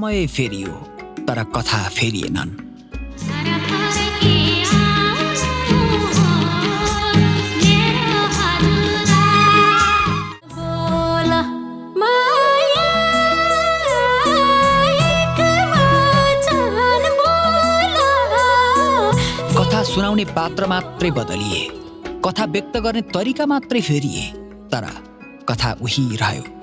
समय फेरियो तर कथा फेरिएनन्। कथा सुनाउने पात्र मात्रै बदलिए, कथा व्यक्त गर्ने तरिका मात्रै फेरिए, तर कथा उही रह्यो।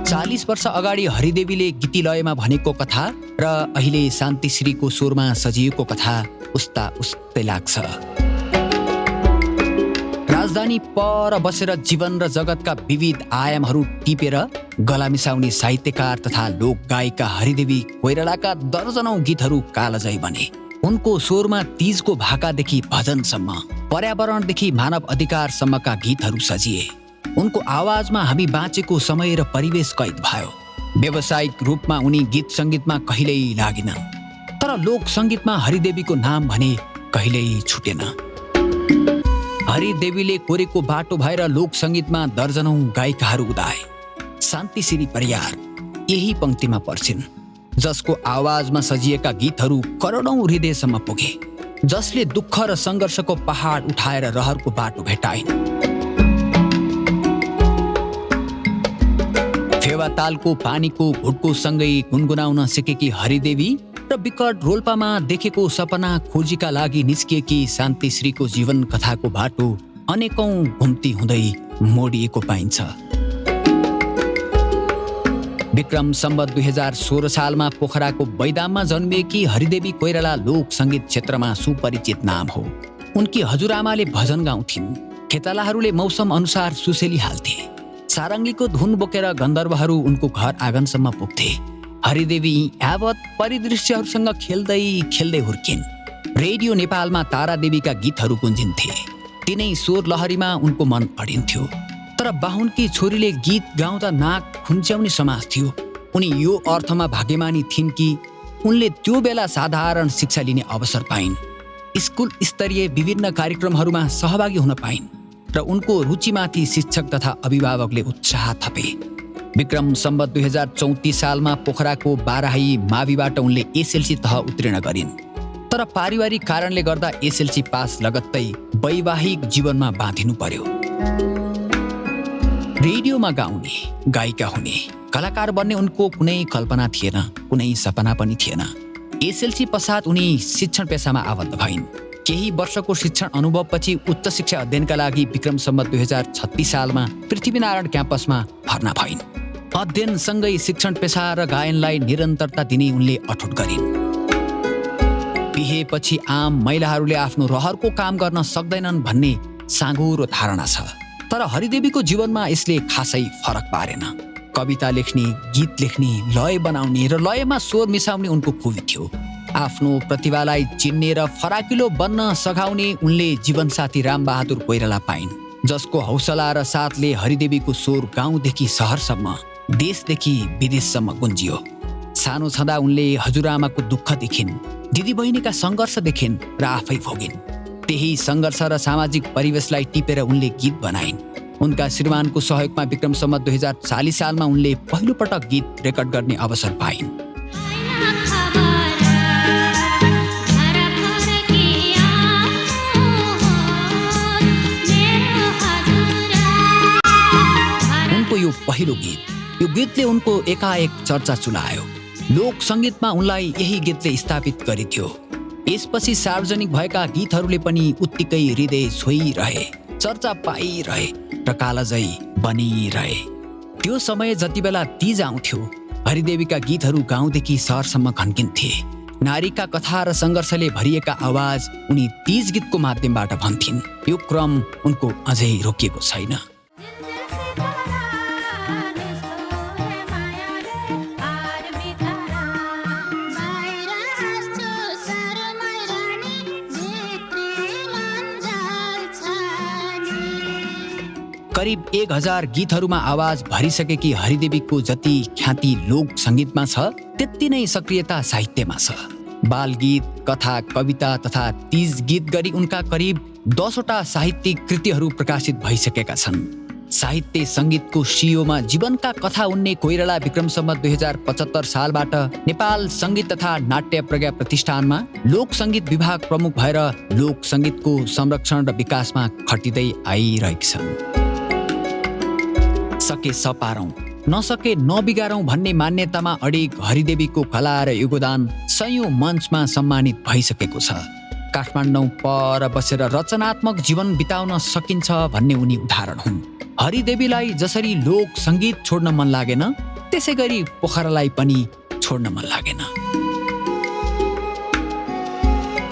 40 वर्ष अगाडि हरिदेवीले गीतिलयमा भनेको कथा र अहिले शान्तिश्रीको स्वरमा सजिएको कथा उस्ता उस्तै लाग्छ। राजधानी पर बसेर जीवन र जगतका विविध आयामहरू टिपेर गला मिसाउने साहित्यकार तथा लोकगायिका हरिदेवी कोइरालाका दर्जनौं गीतहरू कालजयी बने। उनको स्वरमा तीजको भाकादेखि भजनसम्म, पर्यावरणदेखि मानव अधिकारसम्मका गीतहरू सजिए। उनको आवाजमा हामी बाँचेको समय र परिवेश कैद भयो। व्यावसायिक रूपमा उनी गीत सङ्गीतमा कहिल्यै लागिनन्, तर लोक सङ्गीतमा हरिदेवीको नाम भने कहिल्यै छुटेन। हरिदेवीले कोरेको बाटो भएर लोक सङ्गीतमा दर्जनौं गायिकाहरू उदाए। शान्तिश्री परियार यही पंक्तिमा पर्छिन्, जसको आवाजमा सजिएका गीतहरू करोडौं हृदयसम्म पुगे, जसले दुःख र सङ्घर्षको पहाड उठाएर रहरको बाटो भेटाइन्। फेवातालको पानीको घुटको सँगै गुनगुनाउन सिकेकी हरिदेवी र विकट रोल्पामा देखेको सपना खोजीका लागि निस्किएकी शान्तिश्रीको जीवन कथाको बाटो अनेकौं घुम्ती हुँदै मोडिएको पाइन्छ। विक्रम सम्वत 2016 सालमा पोखराको बैदाममा जन्मिएकी हरिदेवी कोइराला लोक सङ्गीत क्षेत्रमा सुपरिचित नाम हो। उनकी हजुरआमाले भजन गाउँथिन्। खेतालाहरूले मौसम अनुसार सुसेली हाल्थे। सारङ्गीको धुन बोकेर गन्धर्वहरू उनको घर आँगनसम्म पुग्थे। हरिदेवी यावत परिदृश्यहरूसँग खेल्दै खेल्दै हुर्किन्। रेडियो नेपालमा तारादेवीका गीतहरू गुन्जिन्थे। तिनै स्वर लहरीमा उनको मन अडिन्थ्यो। तर बाहुनकी छोरीले गीत गाउँदा नाक खुम्च्याउने समाज थियो। उनी यो अर्थमा भाग्यमानी थिइन् कि उनले त्यो बेला साधारण शिक्षा लिने अवसर पाइन्। स्कुल स्तरीय विभिन्न कार्यक्रमहरूमा सहभागी हुन पाइन् र उनको रुचिमाथि शिक्षक तथा अभिभावकले उत्साह थपे। विक्रम सम्वत 2034 सालमा पोखराको बाराही माविबाट उनले एसएलसी तह उत्तीर्ण गरिन्। तर पारिवारिक कारणले गर्दा एसएलसी पास लगत्तै वैवाहिक जीवनमा बाँधिनु पर्यो। रेडियोमा गाउने, गायिका हुने, कलाकार बन्ने उनको कुनै कल्पना थिएन, कुनै सपना पनि थिएन। एसएलसी पश्चात उनी शिक्षण पेसामा आबद्ध भइन्। केही वर्षको शिक्षण अनुभवपछि उच्च शिक्षा अध्ययनका लागि विक्रम सम्वत 2036 सालमा पृथ्वीनारायण क्याम्पसमा भर्ना भइन्। अध्ययनसँगै शिक्षण पेसा र गायनलाई निरन्तरता दिने उनले अठोट गरिन्। बिहेपछि आम महिलाहरूले आफ्नो रहरको काम गर्न सक्दैनन् भन्ने साँघुरो धारणा छ, तर हरिदेवीको जीवनमा यसले खासै फरक पारेन। कविता लेख्ने, गीत लेख्ने, लय बनाउने र लयमा स्वर मिसाउने उनको खुबी थियो। आफ्नो प्रतिभालाई चिन्ने र फराकिलो बन्न सघाउने उनले जीवनसाथी रामबहादुर कोइराला पाइन्, जसको हौसला र साथले हरिदेवीको स्वर गाउँदेखि सहरसम्म, देशदेखि विदेशसम्म गुन्जियो। सानो छँदा उनले हजुरआमाको दुःख देखिन्, दिदीबहिनीका सङ्घर्ष देखिन् र आफै भोगिन्। त्यही सङ्घर्ष र सामाजिक परिवेशलाई टिपेर उनले गीत बनाइन्। उनका श्रीमानको सहयोगमा विक्रम सम्वत 2040 सालमा उनले पहिलोपटक गीत रेकर्ड गर्ने अवसर पाइन्। उनको यो पहिलो गीत, यो गीतले उनको एकाएक चर्चा चुलायो। लोक सङ्गीतमा उनलाई यही गीतले स्थापित गरिथ्यो। यसपछि सार्वजनिक भएका गीतहरूले पनि उत्तिकै हृदय छोइरहे, चर्चा पाइरहे र कालजयी बनिरहे। त्यो समय जति बेला तीज आउँथ्यो, हरिदेवीका गीतहरू गाउँदेखि सहरसम्म घन्किन्थे। नारीका कथा र सङ्घर्षले भरिएका आवाज उनी तीज गीतको माध्यमबाट भन्थिन्। यो क्रम उनको अझै रोकिएको छैन। करिब 1000 गीतहरूमा आवाज भरिसकेकी हरिदेवीको जति ख्याति लोक सङ्गीतमा छ, त्यति नै सक्रियता साहित्यमा छ। बालगीत, कथा, कविता तथा तीज गीत गरी उनका करिब 10 वटा साहित्यिक कृतिहरू प्रकाशित भइसकेका छन्। साहित्य सङ्गीतको सियोमा जीवनका कथा उन्ने कोइराला विक्रम सम्वत 2075 सालबाट नेपाल सङ्गीत तथा नाट्य प्रज्ञा प्रतिष्ठानमा लोक सङ्गीत विभाग प्रमुख भएर लोक सङ्गीतको संरक्षण र विकासमा खटिँदै आइरहेकी छन्। सके सपारौँ, नसके नबिगारौँ भन्ने मान्यतामा अडिग हरिदेवीको कला र योगदान सयौं मञ्चमा सम्मानित भइसकेको छ। काठमाडौँ पर बसेर रचनात्मक जीवन बिताउन सकिन्छ भन्ने उनी उदाहरण हुन्। हरिदेवीलाई जसरी लोक सङ्गीत छोड्न मन लागेन, त्यसै गरी पोखरालाई पनि छोड्न मन लागेन।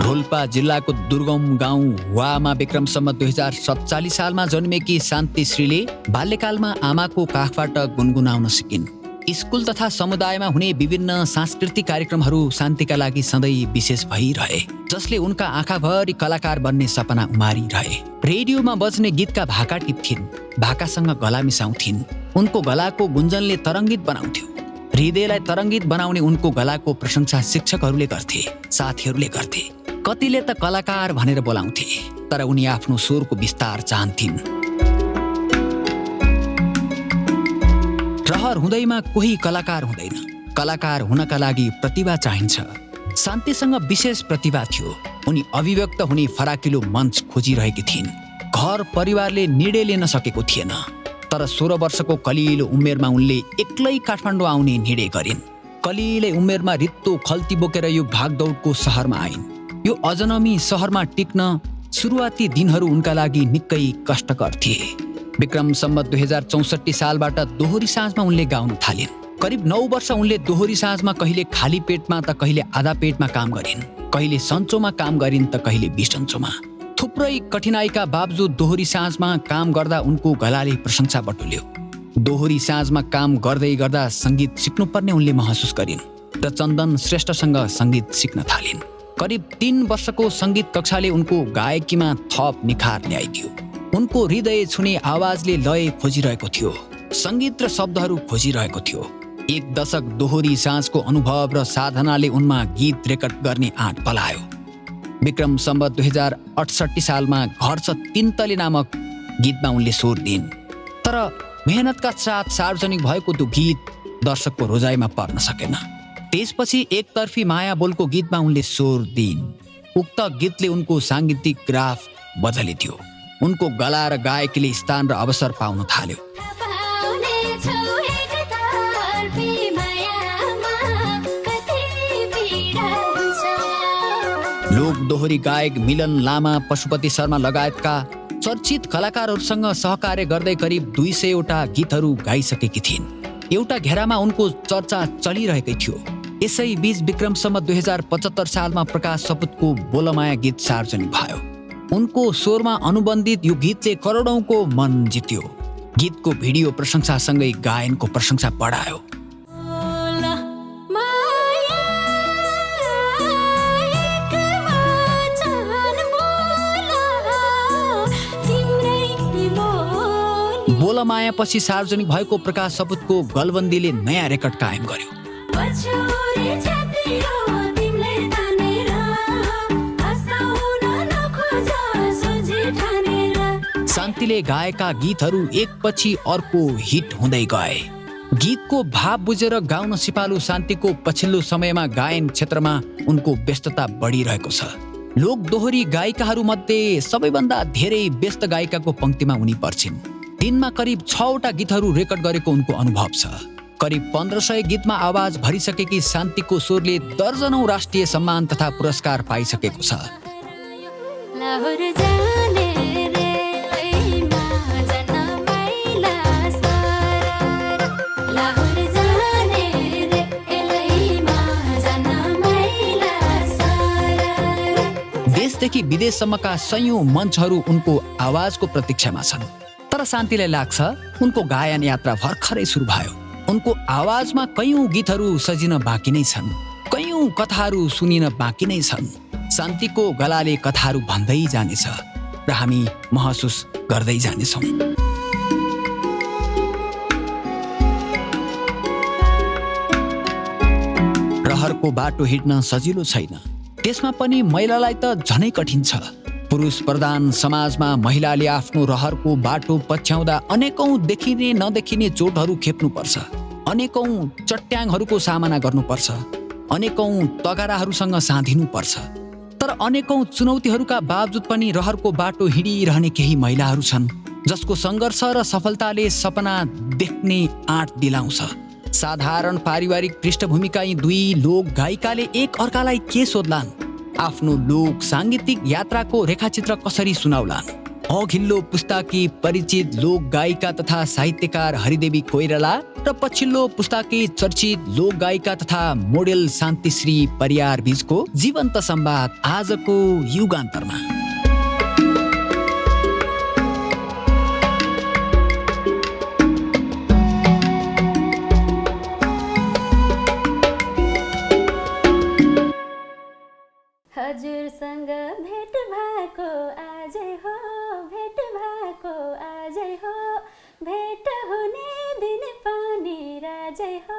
रोल्पा जिल्लाको दुर्गम गाउँ वामा विक्रम सम्वत 2047 सालमा जन्मेकी शान्तिश्रीले बाल्यकालमा आमाको काखबाट गुनगुनाउन सिकिन्। स्कुल तथा समुदायमा हुने विभिन्न सांस्कृतिक कार्यक्रमहरू शान्तिका लागि सधैँ विशेष भइरहे, जसले उनका आँखाभरि कलाकार बन्ने सपना उमारिरहे। रेडियोमा बज्ने गीतका भाका टिप्थिन्, भाकासँग गला मिसाउँथिन्। उनको गलाको गुन्जनले तरङ्गित बनाउँथ्यो। हृदयलाई तरङ्गित बनाउने उनको गलाको प्रशंसा शिक्षकहरूले गर्थे, साथीहरूले गर्थे। कतिले त कलाकार भनेर बोलाउँथे, तर उनी आफ्नो स्वरको विस्तार चाहन्थिन्। रहर हुँदैमा कोही कलाकार हुँदैन। कलाकार हुनका लागि प्रतिभा चाहिन्छ। शान्तिसँग विशेष प्रतिभा थियो। उनी अभिव्यक्त हुने फराकिलो मञ्च खोजिरहेकी थिइन्। घर परिवारले निर्णय लिन सकेको थिएन, तर 16 वर्षको कलिलो उमेरमा उनले एक्लै काठमाडौँ आउने निर्णय गरिन्। कलिलै उमेरमा रित्तो खल्ती बोकेर यो भागदौडको सहरमा आइन्। यो अजनमी सहरमा टिक्न सुरुवाती दिनहरू उनका लागि निकै कष्टकर थिए। विक्रम सम्वत 2064 सालबाट दोहोरी साँझमा उनले गाउन थालिन्। करिब 9 वर्ष उनले दोहोरी साँझमा कहिले खाली पेटमा त कहिले आधा पेटमा काम गरिन्, कहिले सन्चोमा काम गरिन् त कहिले बिसन्चोमा। थुप्रै कठिनाइका बावजुद दोहोरी साँझमा काम गर्दा उनको गलाले प्रशंसा बटुल्यो। दोहोरी साँझमा काम गर्दै गर्दा सङ्गीत सिक्नुपर्ने उनले महसुस गरिन् र चन्दन श्रेष्ठसँग सङ्गीत सिक्न थालिन्। करिब 3 वर्षको सङ्गीत कक्षाले उनको गायकीमा थप निखार ल्याइदियो। उनको हृदय छुने आवाजले लय खोजिरहेको थियो, सङ्गीत र शब्दहरू खोजिरहेको थियो। 1 दशक दोहोरी साँझको अनुभव र साधनाले उनमा गीत रेकर्ड गर्ने आँट पलायो। विक्रम सम्वत 2068 सालमा घर छ 3 तले नामक गीतमा उनले स्वर दिइन्। तर मेहनतका साथ सार्वजनिक भएको त्यो गीत दर्शकको रोजाइमा पर्न सकेन। त्यसपछि एकतर्फी माया बोलको गीतमा उनले स्वर दिइन्। उक्त गीतले उनको साङ्गीतिक ग्राफ बदलिदियो। उनको गला र गायकीले स्थान र अवसर पाउन थाल्यो। लोक दोहोरी गायक मिलन लामा, पशुपति शर्मा लगायतका चर्चित कलाकारहरूसँग सहकार्य गर्दै करिब 200 वटा गीतहरू गाइसकेकी थिइन्। एउटा घेरामा उनको चर्चा चलिरहेकै थियो। यसै बीच विक्रम सम्वत 2075 सालमा प्रकाश सपुतको बोलमाया गीत सार्वजनिक भयो। उनको स्वरमा अनुबन्धित यो गीतले करोडौंको मन जित्यो। गीतको भिडियो प्रशंसासँगै गायनको प्रशंसा बढायो। बोलमाया पछि सार्वजनिक भएको प्रकाश सपुतको गलबन्दीले नयाँ रेकर्ड कायम गर्यो। शान्तिले गाएका गीतहरू एकपछि अर्को हिट हुँदै गए। गीतको भाव बुझेर गाउन सिपालु शान्तिको पछिल्लो समयमा गायन क्षेत्रमा उनको व्यस्तता बढिरहेको छ। लोक दोहोरी गायिकाहरूमध्ये सबैभन्दा धेरै व्यस्त गायिकाको पंक्तिमा उनी पर्छिन्। दिनमा करिब 6 वटा गीतहरू रेकर्ड गरेको उनको अनुभव छ। करिब 1500 गीतमा आवाज भरिसकेकी शान्तिको स्वरले दर्जनौं राष्ट्रिय सम्मान तथा पुरस्कार पाइसकेको छ। देशदेखि विदेशसम्मका सयौं मञ्चहरू उनको आवाजको प्रतीक्षामा छन्। तर शान्तिलाई लाग्छ उनको गायन यात्रा भर्खरै सुरु भयो। उनको आवाजमा कयौं गीतहरू सजिन बाँकी नै छन्, कयौं कथाहरू सुनिन बाँकी नै छन्। शान्तिको गलाले कथाहरू भन्दै जानेछ र हामी महसुस गर्दै जानेछौँ। रहरको बाटो हिँड्न सजिलो छैन, त्यसमा पनि महिलालाई त झनै कठिन छ। पुरुष प्रधान समाजमा महिलाले आफ्नो रहरको बाटो पछ्याउँदा अनेकौं देखिने नदेखिने चोटहरू खेप्नुपर्छ, अनेकौं चट्याङहरूको सामना गर्नुपर्छ, अनेकौं तगाराहरूसँग साँधिनुपर्छ। तर अनेकौं चुनौतीहरूका बावजुद पनि रहरको बाटो हिँडिरहने केही महिलाहरू छन् जसको सङ्घर्ष र सफलताले सपना देख्ने आँट दिलाउँछ। साधारण पारिवारिक पृष्ठभूमिका यी दुई लोक गायिकाले एक अर्कालाई के सोध्लान्, आफ्नो लोक साङ्गीतिक यात्राको रेखाचित्र कसरी सुनाउलान्। अघिल्लो पुस्ताकी परिचित लोक गायिका तथा साहित्यकार हरिदेवी कोइराला र पछिल्लो पुस्ताकी चर्चित लोक गायिका तथा मोडेल शान्तिश्री परियार बीचको जीवन्त संवाद आजको युगान्तरमा। हजुरसँग भेट भएको आजै हो, भेट भएको आजै हो, भेट हुने दिन पनि राजै हो।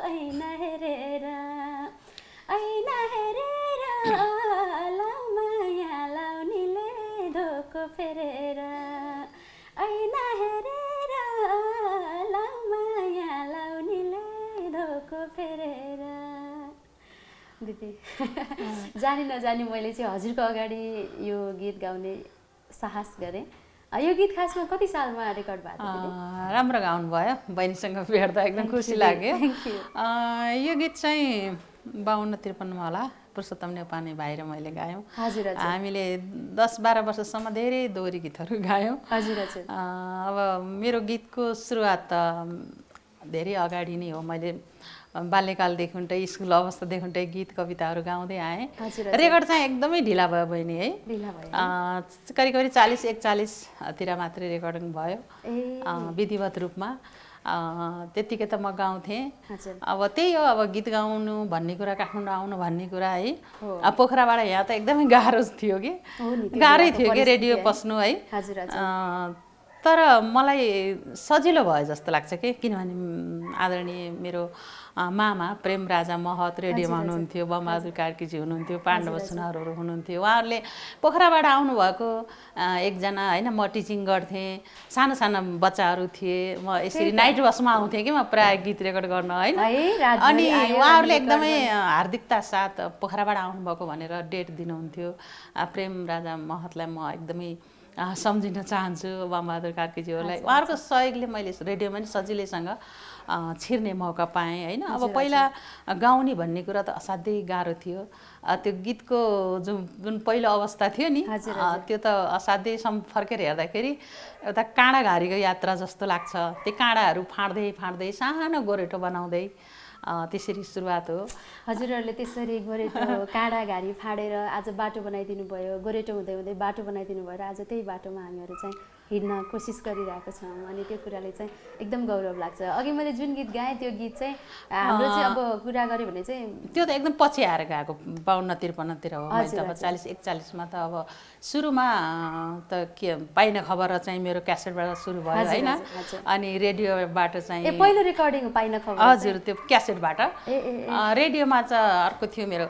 ऐना हेरेर लाउ माया लाउनीले धोको फेरेर, ऐना हेरेर लाउ माया लाउनीले धोको फेरेर। दिदी जानी नजानी मैले चाहिँ हजुरको अगाडि यो गीत गाउने साहस गरेँ। यो गीत खासमा कति सालमा रेकर्ड भएको थियो? राम्रो गाउनु भयो, बहिनीसँग भेट्दा एकदम खुसी लाग्यो। यो गीत चाहिँ 52-53 होला, पुरुषोत्तम नेपानी भाइ र मैले गायौँ। हजुर हजुर। हामीले 10-12 वर्षसम्म धेरै दोहोरी गीतहरू गायौँ। हजुर हजुर। अब मेरो गीतको सुरुवात त धेरै अगाडि नै हो। मैले बाल्यकालदेखि उन्तै स्कुल अवस्थादेखि उन्तै गीत कविताहरू गाउँदै आएँ। रेकर्ड चाहिँ एकदमै ढिला भयो बहिनी है, करिब 40-41 तिर मात्रै रेकर्डिङ भयो विधिवत रूपमा। त्यतिकै त म गाउँथेँ। अब त्यही हो, अब गीत गाउनु भन्ने कुरा, काठमाडौँ आउनु भन्ने कुरा है, पोखराबाट यहाँ त एकदमै गाह्रो थियो कि, गाह्रै थियो कि रेडियो पस्नु है। तर मलाई सजिलो भयो जस्तो लाग्छ कि, किनभने आदरणीय मेरो मामा प्रेम राजा महत रेडियोमा हुनुहुन्थ्यो, बमबहादुर कार्कीजी हुनुहुन्थ्यो, पाण्डव सुनारहरू हुनुहुन्थ्यो। उहाँहरूले पोखराबाट आउनुभएको एकजना होइन, म टिचिङ गर्थेँ, सानो सानो बच्चाहरू थिए, म यसरी नाइट बसमा आउँथेँ कि म प्रायः गीत रेकर्ड गर्न होइन। अनि उहाँहरूले एकदमै हार्दिकता साथ पोखराबाट आउनुभएको भनेर डेट दिनुहुन्थ्यो। प्रेम राजा महतलाई म एकदमै सम्झिन चाहन्छु, बमबहादुर कार्कीज्यूहरूलाई। उहाँहरूको सहयोगले मैले रेडियोमा पनि सजिलैसँग छिर्ने मौका पाएँ होइन। अब पहिला गाउने भन्ने कुरा त असाध्यै गाह्रो थियो। त्यो गीतको जुन पहिलो अवस्था थियो नि, त्यो त असाध्यै फर्केर हेर्दाखेरि एउटा काँडाघारीको यात्रा जस्तो लाग्छ। त्यो काँडाहरू फाँड्दै फाँड्दै सानो गोरेटो बनाउँदै त्यसरी सुरुवात हो। हजुरहरूले त्यसरी गोरेटो काँडाघारी फाँडेर आज बाटो बनाइदिनु भयो, गोरेटो हुँदै हुँदै बाटो बनाइदिनु भयो र आज त्यही बाटोमा हामीहरू चाहिँ हिँड्न कोसिस गरिरहेको छौँ। अनि त्यो कुराले चाहिँ एकदम गौरव लाग्छ। अघि मैले जुन गीत गाएँ त्यो गीत चाहिँ हाम्रो चाहिँ अब कुरा गऱ्यो भने चाहिँ त्यो त एकदम पछि आएर गएको 52-53 तिर हो। मैले अब 40-41 मा त अब सुरुमा त के पाइन खबर चाहिँ मेरो क्यासेटबाट सुरु भयो होइन। अनि रेडियोबाट चाहिँ पहिलो रेकर्डिङ पाइन खबर। हजुर, त्यो क्यासेटबाट। रेडियोमा चाहिँ अर्को थियो मेरो,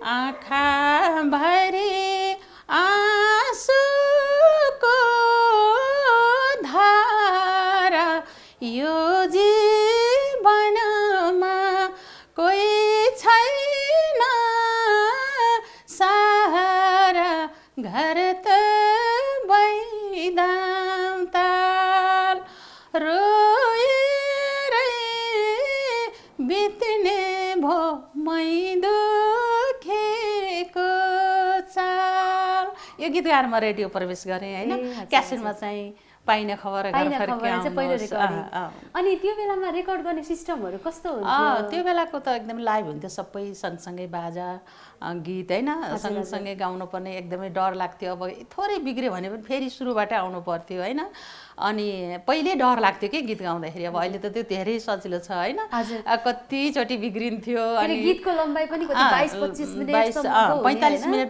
आँखा भरि आँसुको धारा यो जीवनमा कोही छैन सहारा, घर त बैदाम ताल रोएरै बित्ने भो मै दुखेको चाल। यो गीत गाएर म रेडियो प्रवेश गरेँ होइन। क्यासेटमा चाहिँ पाइन खबर पहिलो रेकर्डिङ। अनि त्यो बेलामा रेकर्ड गर्ने सिस्टमहरू कस्तो हुन्थ्यो? त्यो बेलाको त एकदम लाइभ हुन्थ्यो, सबै सँगसँगै बाजा गीत होइन, सँगसँगै गाउनु पर्ने। एकदमै डर लाग्थ्यो, अब थोरै बिग्रियो भने पनि फेरि सुरुबाट आउनु पर्थ्यो होइन। अनि पहिले डर लाग्थ्यो कि गीत गाउँदाखेरि। अब अहिले त त्यो धेरै सजिलो छ होइन। कतिचोटि बिग्रिन्थ्यो। अनि गीतको लम्बाइ पनि 22-25 मिनेट 45 मिनट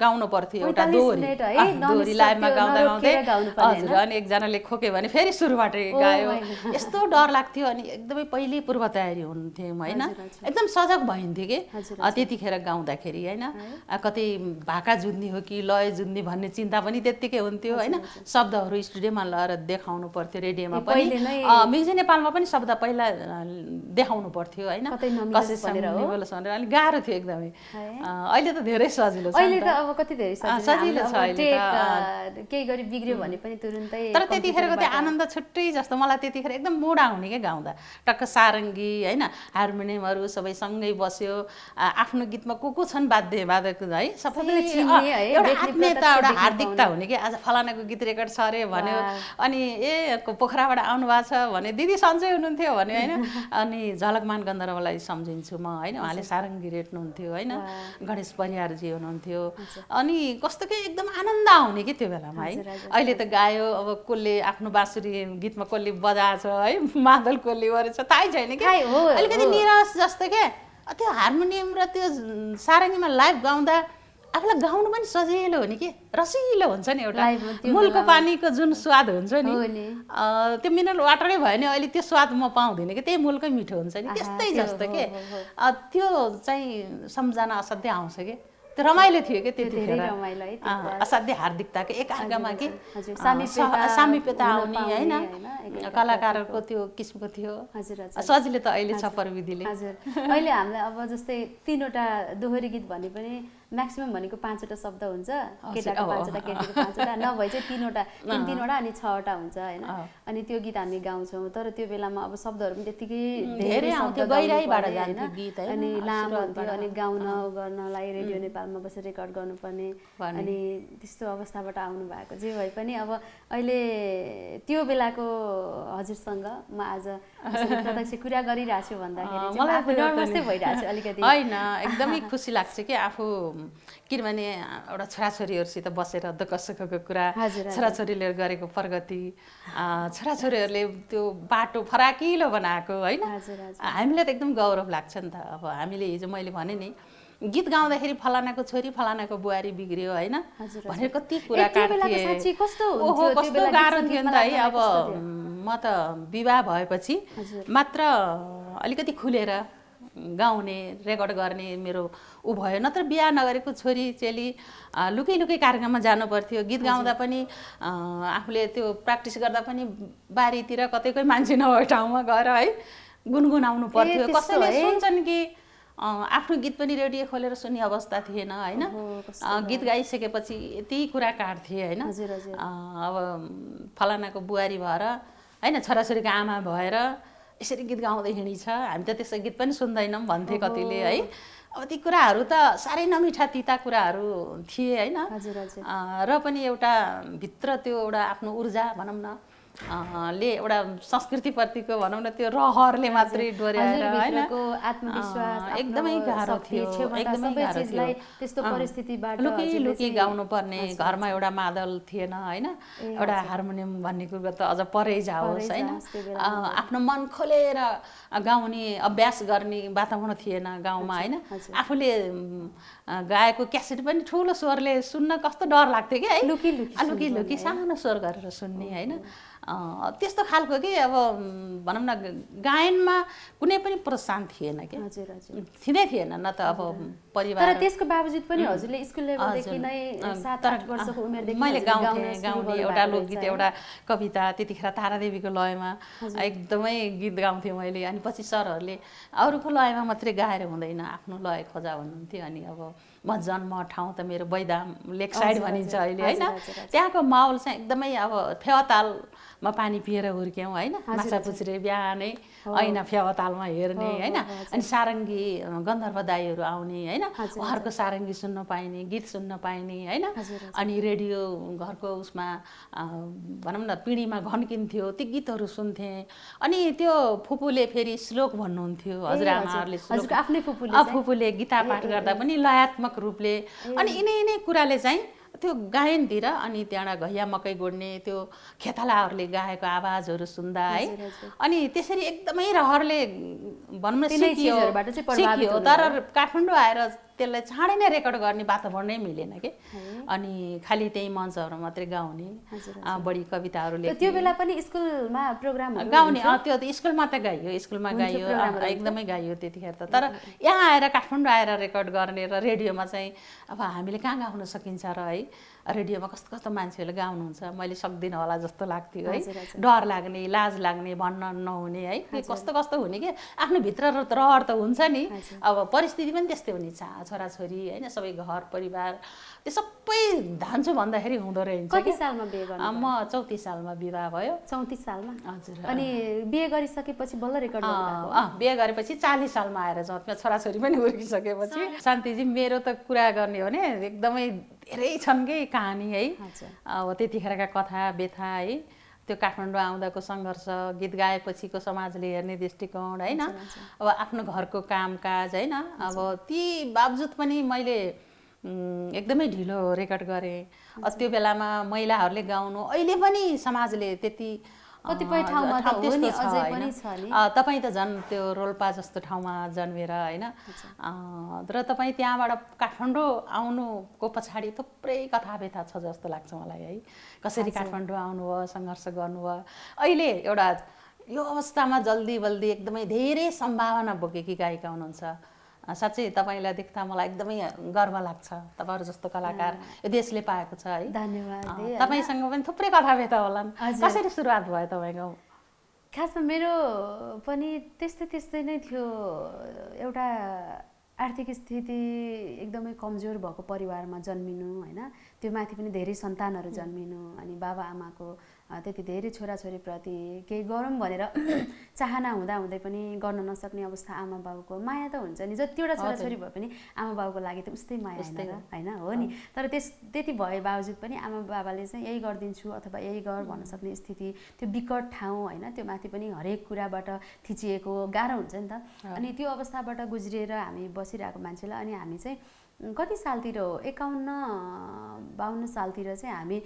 गाउनु पर्थ्यो एउटा 45 दोहोरी मिनेट है, दोहोरी non-stop लाइभमा त्यो गाउँदा नरोकिएर गाउँदै गाउनुपर्ने, हजुर अनि एकजनाले खोक्यो भने फेरि सुरुबाटै गायो my God. यस्तो डर लाग्थ्यो अनि एकदमै पहिले पूर्व तयारी हुन्थ्यो होइन एकदम सजग भइन्थ्यो कि त्यतिखेर गाउँदाखेरि होइन कतै भाका जुन्ने हो कि लय जुन्ने भन्ने चिन्ता पनि त्यत्तिकै हुन्थ्यो होइन शब्दहरू स्टुडियोमा लगेर देखाउनु पर्थ्यो रेडियोमा पनि म्युजिक नेपालमा पनि शब्द पहिला देखाउनु पर्थ्यो होइन कसैसँग निबोलोस् भनेर अलिक गाह्रो थियो एकदमै अहिले त धेरै सजिलो छ अहिले त अब कति धेरै सजिलो छ अहिले त केही गरी बिग्रियो भने पनि तुरुन्तै तर त्यतिखेरको त्यो आनन्द छुट्टै जस्तो मलाई त्यतिखेर एकदम मुड आउने क्या गाउँदा टक्क सारङ्गी होइन हार्मोनियमहरू सबै सँगै बस्यो आफ्नो गीतमा को छन् वादक है सबैले एउटा आत्मीयता एउटा हार्दिकता हुने कि आज फलानाको गीत रेकर्ड छ अरे भन्यो अनि पोखराबाट आउनु भएको छ भने दिदी सन्चै हुनुहुन्थ्यो भन्यो होइन अनि झलकमान गन्धर्वलाई सम्झिन्छु म होइन उहाँले सारङ्गी रेट्नुहुन्थ्यो होइन गणेश परियारजी हुनुहुन्थ्यो अनि कस्तो के एकदम आनन्द आउने कि त्यो बेलामा है अहिले त गायो अब कसले आफ्नो बाँसुरी गीतमा कसले बजाएछ है मादल कसले गरेछ थाहै छैन क्या अलिकति निराश जस्तो क्या त्यो हार्मोनियम र त्यो सारङ्गीमा लाइभ गाउँदा आफूलाई गाउनु पनि सजिलो हो नि के रसिलो हुन्छ नि एउटा मूलको पानीको जुन स्वाद हुन्छ नि त्यो मिनरल वाटरै भयो भने अहिले त्यो स्वाद म पाउँदिनँ कि त्यही मूलकै मिठो हुन्छ नि त्यस्तै जस्तो के त्यो चाहिँ सम्झना असाध्यै आउँछ कि त्यो रमाइलो थियो कि त्यतिखेर असाध्यै हार्दिकताको एकअर्कामा कि सामिप्यता आउने होइन कलाकारको त्यो किसिमको थियो सजिलो त अहिले छ प्रविधिले अहिले हामीलाई अब जस्तै 3वटा दोहोरी गीत भने पनि म्याक्सिमम भनेको 5वटा शब्द हुन्छ केटाको 5वटा केटीको 5वटा नभए चाहिँ 3वटा 3-3वटा अनि 6वटा हुन्छ होइन अनि त्यो गीत हामी गाउँछौँ तर त्यो बेलामा अब शब्दहरू पनि त्यतिकै धेरै आउँथ्यो गहिराइबाट जान्थ्यो गीत अनि लामो हुन्थ्यो अनि गाउन गर्नलाई रेडियो नेपालमा बसेर रेकर्ड गर्नुपर्ने अनि त्यस्तो अवस्थाबाट आउनु भएको जे भए पनि अब अहिले त्यो बेलाको हजुरसँग म आज प्रत्यक्ष कुरा गरिरहेको छु भन्दाखेरि मलाई नर्भसै भइरहेको छु अलिकति होइन एकदमै खुसी लाग्छ कि आफू किनभने एउटा छोराछोरीहरूसित बसेर दुःख सुखको कुरा छोराछोरीले गरेको प्रगति छोराछोरीहरूले त्यो बाटो फराकिलो बनाएको होइन हामीलाई त एकदम गौरव लाग्छ नि त अब हामीले हिजो मैले भने नि गीत गाउँदाखेरि फलानाको छोरी फलानाको बुहारी बिग्रियो होइन भनेर कति कुरा काट्थे ओहो कस्तो गाह्रो थियो नि त है अब म त विवाह भएपछि मात्र अलिकति खुलेर गाउने रेकर्ड गर्ने मेरो ऊ भयो नत्र बिहा नगरेको छोरी चेली लुकै लुकै कार्यक्रममा जानु पर्थ्यो गीत गाउँदा पनि आफूले त्यो प्र्याक्टिस गर्दा पनि बारीतिर कतैकै मान्छे नभएको ठाउँमा गएर है गुनगुनाउनु पर्थ्यो कसैले सुन्छन् कि आफ्नो गीत पनि रेडियो खोलेर सुन्ने अवस्था थिएन होइन गीत गाइसकेपछि यति कुरा काट्थे होइन अब फलानाको बुहारी भएर होइन छोराछोरीको आमा भएर यसरी गीत गाउँदै हिँडिछ हामी त त्यस्तो गीत पनि सुन्दैनौँ भन्थे कतिले है अब ती कुराहरू त साह्रै नमिठा तिता कुराहरू थिए होइन र पनि एउटा भित्र त्यो एउटा आफ्नो ऊर्जा भनौँ न ले एउटा संस्कृतिप्रतिको भनौँ न त्यो रहरले मात्रै डोर्याएर होइन एकदमै गाह्रो थियो एकदमै गाह्रो थियो त्यस्तो परिस्थितिबाट लुकी गाउनु पर्ने घरमा एउटा मादल थिएन होइन एउटा हार्मोनियम भन्ने कुरो त अझ परै जाओस् होइन आफ्नो मन खोलेर गाउने अभ्यास गर्ने वातावरण थिएन गाउँमा होइन आफूले गाएको क्यासेट पनि ठुलो स्वरले सुन्न कस्तो डर लाग्थ्यो कि है लुकी लुकी सानो स्वर गरेर सुन्ने होइन त्यस्तो खालको कि अब भनौँ न गायनमा कुनै पनि प्रोत्साहन थिएन कि थिँदै थिएन न त अब परिवार तर त्यसको बावजुद पनि हजुरले स्कुल लेभलदेखि नै 7-8 वर्षको उमेरदेखि मैले गाउने एउटा लोकगीत एउटा कविता त्यतिखेर तारादेवीको लयमा एकदमै गीत गाउँथेँ मैले अनि पछि सरहरूले अरूको लयमा मात्रै गाएर हुँदैन आफ्नो लय खोजा भन्नुहुन्थ्यो अनि अब म जन्म ठाउँ त मेरो बैदाम लेक साइड भनिन्छ अहिले होइन त्यहाँको माहौल चाहिँ एकदमै अब फेवातालमा पानी पिएर हुर्क्यौँ होइन माछा पुछ्रे बिहानै ऐना फेवातालमा हेर्ने होइन अनि सारङ्गी गन्धर्व दाईहरू आउने होइन उहाँहरूको सारङ्गी सुन्न पाइने गीत सुन्न पाइने होइन अनि रेडियो घरको उसमा भनौँ न पिँढीमा घन्किन्थ्यो ती गीतहरू सुन्थेँ अनि त्यो फुपूले फेरि श्लोक भन्नुहुन्थ्यो हजुरआमाहरूले फुपूले गीता पाठ गर्दा पनि लयात्मक रूपले अनि यिनै कुराले चाहिँ त्यो गायनतिर अनि त्यहाँबाट घैया मकै गोड्ने त्यो खेतालाहरूले गाएको आवाजहरू सुन्दा है अनि त्यसरी एकदमै रहरले भनौँ न सिकियो तर काठमाडौँ आएर त्यसलाई चाँडै नै रेकर्ड गर्ने वातावरण नै मिलेन कि अनि खालि त्यही मञ्चहरू मात्रै गाउने बढी कविताहरू लेख्ने त्यो बेला पनि स्कुलमा प्रोग्रामहरू गाउने त्यो त स्कुलमा त गाइयो स्कुलमा गाइयो एकदमै गाइयो त्यतिखेर त तर यहाँ आएर काठमाडौँ आएर रेकर्ड गर्ने र रेडियोमा चाहिँ अब हामीले कहाँ गाउन सकिन्छ र है रेडियोमा कस्तो कस्तो मान्छेहरूले गाउनुहुन्छ मैले सक्दिनँ होला जस्तो लाग्थ्यो है डर लाग्ने लाज लाग्ने भन्न नहुने है कस्तो कस्तो हुने कि आफ्नो भित्र रहर त हुन्छ नि अब परिस्थिति पनि त्यस्तै हुने छोराछोरी होइन सबै घर परिवार त्यो सबै धान्छु भन्दाखेरि हुँदो रहेछ। कति सालमा बिहे गर्नु? म 34 सालमा विवाह भयो। 34 सालमा? हजुर। अनि बिहे गरिसकेपछि बल्ल रेकर्ड गर्नुभएको? बिहे गरेपछि 40 सालमा आएर जतमा छोराछोरी पनि हुर्किसकेपछि। शान्तिजी मेरो त कुरा गर्ने हो भने एकदमै धेरै छन् कि कहानी है। अब त्यतिखेरका कथा व्यथा है त्यो काठमाडौँ आउँदाको सङ्घर्ष गीत गाएपछिको समाजले हेर्ने दृष्टिकोण होइन अब आफ्नो घरको कामकाज होइन अब ती बावजुद पनि मैले एकदमै ढिलो रेकर्ड गरेँ। त्यो बेलामा महिलाहरूले गाउनु अहिले पनि समाजले त्यति कतिपय ठाउँमा त हो नि अझै पनि छ नि। तपाईँ त झन् त्यो रोल्पा जस्तो ठाउँमा जन्मेर होइन र तपाईँ त्यहाँबाट काठमाडौँ आउनुको पछाडि थुप्रै कथा व्यथा छ जस्तो लाग्छ मलाई है। कसरी काठमाडौँ आउनुभयो सङ्घर्ष गर्नुभयो अहिले एउटा यो अवस्थामा जल्दी बल्दी एकदमै धेरै सम्भावना बोकेकी गायिका हुनुहुन्छ। साँच्चै तपाईँलाई देख्दा मलाई एकदमै गर्व लाग्छ तपाईँहरू जस्तो कलाकार यो देशले पाएको छ है। धन्यवाद। तपाईँसँग पनि थुप्रै कथा व्यथा होलान् कसरी सुरुवात भयो तपाईँको? खासमा मेरो पनि त्यस्तै नै थियो। एउटा आर्थिक स्थिति एकदमै कमजोर भएको परिवारमा जन्मिनु होइन त्यो माथि पनि धेरै सन्तानहरू जन्मिनु अनि बाबा आमाको त्यति धेरै छोराछोरीप्रति केही गरौँ भनेर चाहना हुँदै पनि गर्न नसक्ने अवस्था आमा बाबुको। माया त हुन्छ नि जतिवटा छोराछोरी भए पनि आमा बाबुको लागि त उस्तै माया होइन हो नि। तर त्यति भए बावजुद पनि आमा बाबाले चाहिँ यही गरिदिन्छु अथवा यही गर भन्न सक्ने स्थिति त्यो विकट ठाउँ होइन त्यो माथि पनि हरेक कुराबाट थिचिएको गाह्रो हुन्छ नि त। अनि त्यो अवस्थाबाट गुज्रिएर हामी बसिरहेको मान्छेलाई अनि हामी चाहिँ कति सालतिर हो 51-52 सालतिर चाहिँ हामी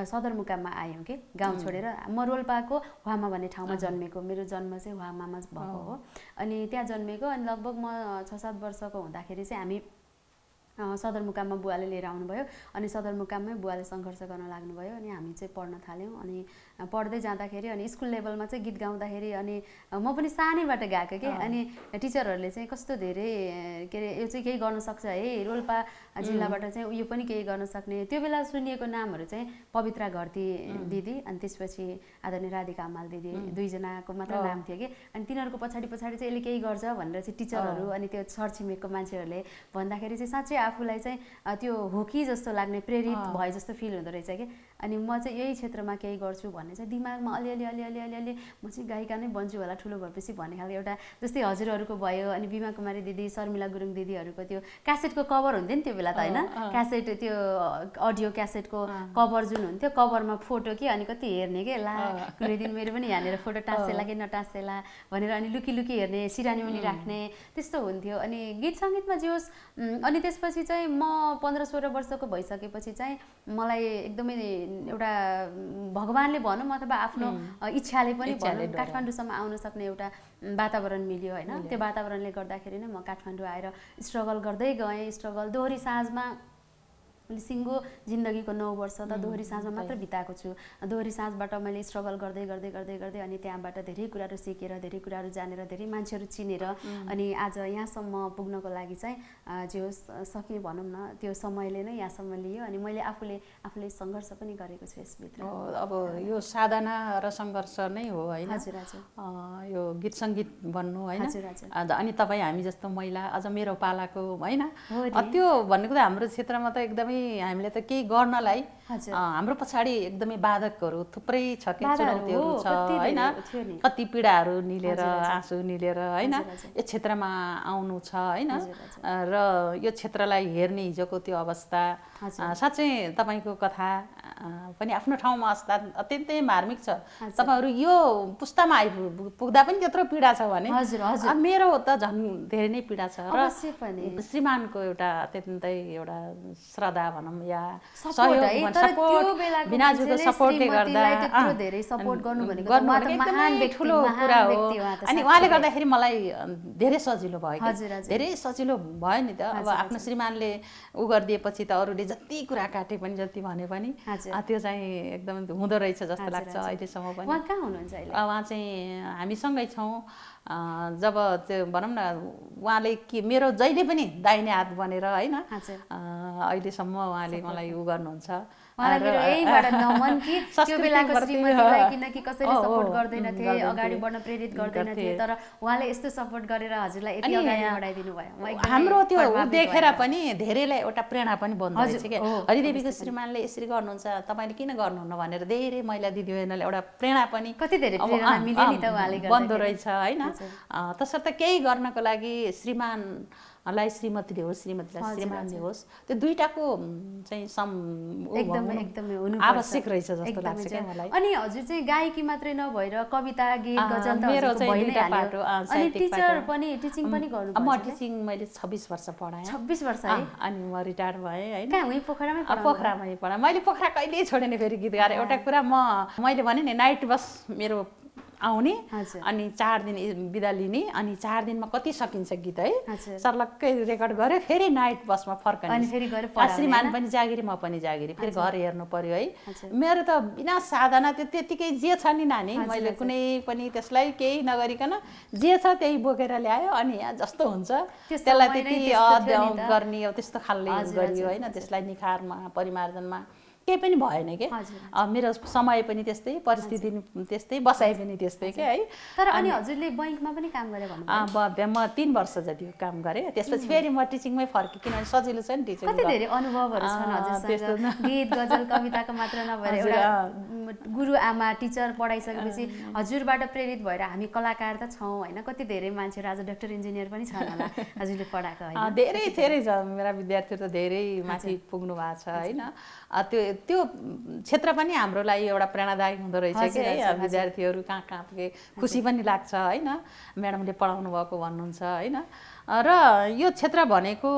सदरमुकाममा आयौँ कि गाउँ छोडेर। म रोल्पाको हुवामा भन्ने ठाउँमा जन्मेको। मेरो जन्म चाहिँ हुवामामा भएको हो। अनि त्यहाँ जन्मेको अनि लगभग म 6-7 वर्षको हुँदाखेरि चाहिँ हामी सदरमुकाममा बुवाले लिएर आउनुभयो अनि सदरमुकाममै बुवाले सङ्घर्ष गर्न लाग्नुभयो अनि हामी चाहिँ पढ्न थाल्यौँ। अनि पढ्दै जाँदाखेरि अनि स्कुल लेभलमा चाहिँ गीत गाउँदाखेरि अनि म पनि सानैबाट गएको कि अनि टिचरहरूले चाहिँ कस्तो धेरै के अरे यो चाहिँ केही गर्न सक्छ है रोल्पा जिल्लाबाट चाहिँ यो पनि केही गर्न सक्ने। त्यो बेला सुनिएको नामहरू चाहिँ पवित्रा घरती दिदी अनि त्यसपछि आदरणीय राधिका हमाल दिदी दुईजनाको मात्र नाम थियो कि अनि तिनीहरूको पछाडि चाहिँ यसले केही गर्छ भनेर चाहिँ टिचरहरू अनि त्यो छरछिमेकको मान्छेहरूले भन्दाखेरि चाहिँ साँच्चै आफूलाई चाहिँ त्यो हो कि जस्तो लाग्ने प्रेरित भए जस्तो फिल हुँदो रहेछ कि। अनि म चाहिँ यही क्षेत्रमा केही गर्छु भन्ने चाहिँ दिमागमा अलिअलि म चाहिँ गायिका नै बन्छु होला ठुलो भएपछि भन्ने खालको एउटा जस्तै हजुरहरूको भयो अनि बिमा कुमारी दिदी शर्मिला गुरुङ दिदीहरूको त्यो क्यासेटको कभर हुन्थ्यो नि त्यो बेला त होइन क्यासेट त्यो अडियो क्यासेटको कभर जुन हुन्थ्यो कभरमा फोटो कि अनि कति हेर्ने के ला कुनै दिन मेरो पनि यहाँनिर फोटो टाँसेला कि नटाँसेला भनेर अनि लुकी हेर्ने सिरानी मुनि राख्ने त्यस्तो हुन्थ्यो। अनि गीत सङ्गीतमा जे होस् अनि त्यसपछि चाहिँ म 15-16 वर्षको भइसकेपछि चाहिँ मलाई एकदमै एउटा भगवानले भनौँ अथवा आफ्नो इच्छाले पनि भनौँ काठमाडौँसम्म आउन सक्ने एउटा वातावरण मिल्यो होइन। त्यो वातावरणले गर्दाखेरि नै म काठमाडौँ आएर स्ट्रगल गर्दै गएँ। स्ट्रगल दोहोरी साँझमा सिङ्गो जिन्दगीको 9 वर्ष त दोहोरी साँझमा मात्र बिताएको छु। दोहोरी साँझबाट मैले स्ट्रगल गर्दै अनि त्यहाँबाट धेरै कुराहरू सिकेर धेरै कुराहरू जानेर धेरै मान्छेहरू चिनेर अनि आज यहाँसम्म पुग्नको लागि चाहिँ जे होस् सके भनौँ न त्यो समयले नै यहाँसम्म लियो अनि मैले आफूले सङ्घर्ष पनि गरेको छु यसभित्र। अब यो साधना र सङ्घर्ष नै हो होइन। हजुर यो गीत सङ्गीत भन्नु होइन। अनि तपाईँ हामी जस्तो महिला अझ मेरो पालाको होइन त्यो भन्नेको त हाम्रो क्षेत्रमा त एकदमै हामीले त केही गर्नलाई हाम्रो पछाडि एकदमै बाधकहरू थुप्रै छ कि चुनौतीहरू छ होइन। कति पीडाहरू निलेर आँसु निलेर होइन यो क्षेत्रमा आउनु छ होइन र यो क्षेत्रलाई हेर्ने हिजोको त्यो अवस्था साँच्चै तपाईँको कथा पनि आफ्नो ठाउँमा अत्यन्तै मार्मिक छ। तपाईँहरू यो पुस्तामा आइपुग्दा पनि त्यत्रो पीडा छ भने मेरो त झन् धेरै नै पीडा छ र श्रीमानको एउटा अत्यन्तै एउटा श्रद्धा भनौँ या सहयोग सपोर्ट बिनाजुको सपोर्टले गर्दा एकदमै ठुलो कुरा हो। अनि उहाँले गर्दाखेरि मलाई धेरै सजिलो भयो, धेरै सजिलो भयो नि त। अब आफ्नो श्रीमानले उ गरिदिएपछि त अरूले जति कुरा काटे पनि जति भने पनि त्यो चाहिँ एकदम हुँदो रहेछ जस्तो लाग्छ अहिलेसम्म पनि। उहाँ कहाँ हुनुहुन्छ अहिले? उहाँ चाहिँ हामीसँगै छौँ। जब त्यो भनौँ न उहाँले मेरो जहिले पनि दाहिने हात बनेर होइन अहिलेसम्म उहाँले मलाई उ गर्नुहुन्छ। किनकि कसैले सपोर्ट गर्दैनथे, अगाडि बढ्न प्रेरित गर्दैनथे, तर उहाँले यस्तो सपोर्ट गरेर हजुरलाई यति अगाडि बढाइदिनु भयो। हाम्रो त्यो देखेर पनि धेरैलाई एउटा प्रेरणा पनि बन्द रहेछ क्या। हरिदेवीको श्रीमानले यसरी गर्नुहुन्छ, तपाईँले किन गर्नुहुन्न भनेर धेरै महिला दिदीबहिनीलाई एउटा प्रेरणा पनि कति धेरै प्रेरणा मिल्यो नि त उहाँले बन्दो रहेछ होइन। तसर्थ केही गर्नको लागि श्रीमानलाई श्रीमतीले होस्, श्रीमतीलाई श्रीमानले होस्, त्यो दुईटाको चाहिँ आवश्यक रहेछ जस्तो लाग्छ क्या मलाई। अनि हजुर चाहिँ गायकी मात्रै नभएर कविता, गीत, गजल त भइ नै हाल्यो। अनि टिचिङ पनि गर्नु? म टिचिङ मैले 26 वर्ष पढाएँ। 26 वर्ष है? अनि म रिटायर भएँ होइन। कहाँ उही पोखरामै? पोखरामै पढाएँ मैले। पोखरा कहिल्यै छोडेन फेरि गीत गाएर। एउटा कुरा मैले भने नि नाइट बस मेरो आउने अनि 4 दिन बिदा लिने अनि 4 दिनमा कति सकिन्छ गीत है सर्लक्कै रेकर्ड गऱ्यो फेरि नाइट बसमा फर्कने। श्रीमान पनि जागिरी म पनि जागिरी फेरि घर हेर्नु पर्यो है। मेरो त बिना साधना त्यतिकै जे छ नि नानी मैले कुनै पनि त्यसलाई केही नगरिकन जे छ त्यही बोकेर ल्यायो अनि यहाँ जस्तो हुन्छ त्यसलाई त्यति अध्ययन गर्ने त्यस्तो खालले गरियो होइन। त्यसलाई निखारमा परिमार्जनमा केही पनि भएन के। मेरो समय पनि त्यस्तै, परिस्थिति त्यस्तै, बसाइ पनि त्यस्तै के है। तर अनि हजुरले बैंकमा पनि काम गरे भन्नुभयो? म 3 वर्ष जति काम गरेँ। त्यसपछि फेरि म टिचिङमै फर्केँ किनभने सजिलो छ नि टिचिङ। कति धेरै अनुभवहरू छन् हजुरसँग, गीत गजल कविताको मात्र नभएर एउटा गुरु आमा टिचर पढाइसकेपछि हजुरबाट प्रेरित भएर हामी कलाकार त छौँ होइन। कति धेरै मान्छेहरू आज डाक्टर इन्जिनियर पनि छन् होला हजुरले पढाएको होइन? धेरै धेरै छ। मेरा विद्यार्थीहरू त धेरै माथि पुग्नु भएको छ होइन। त्यो क्षेत्र पनि हाम्रो लागि एउटा प्रेरणादायक हुँदो रहेछ कि है। विद्यार्थीहरू कहाँ कहाँ पुगे खुसी पनि लाग्छ होइन। म्याडमले पढाउनु भएको भन्नुहुन्छ होइन। र यो क्षेत्र भनेको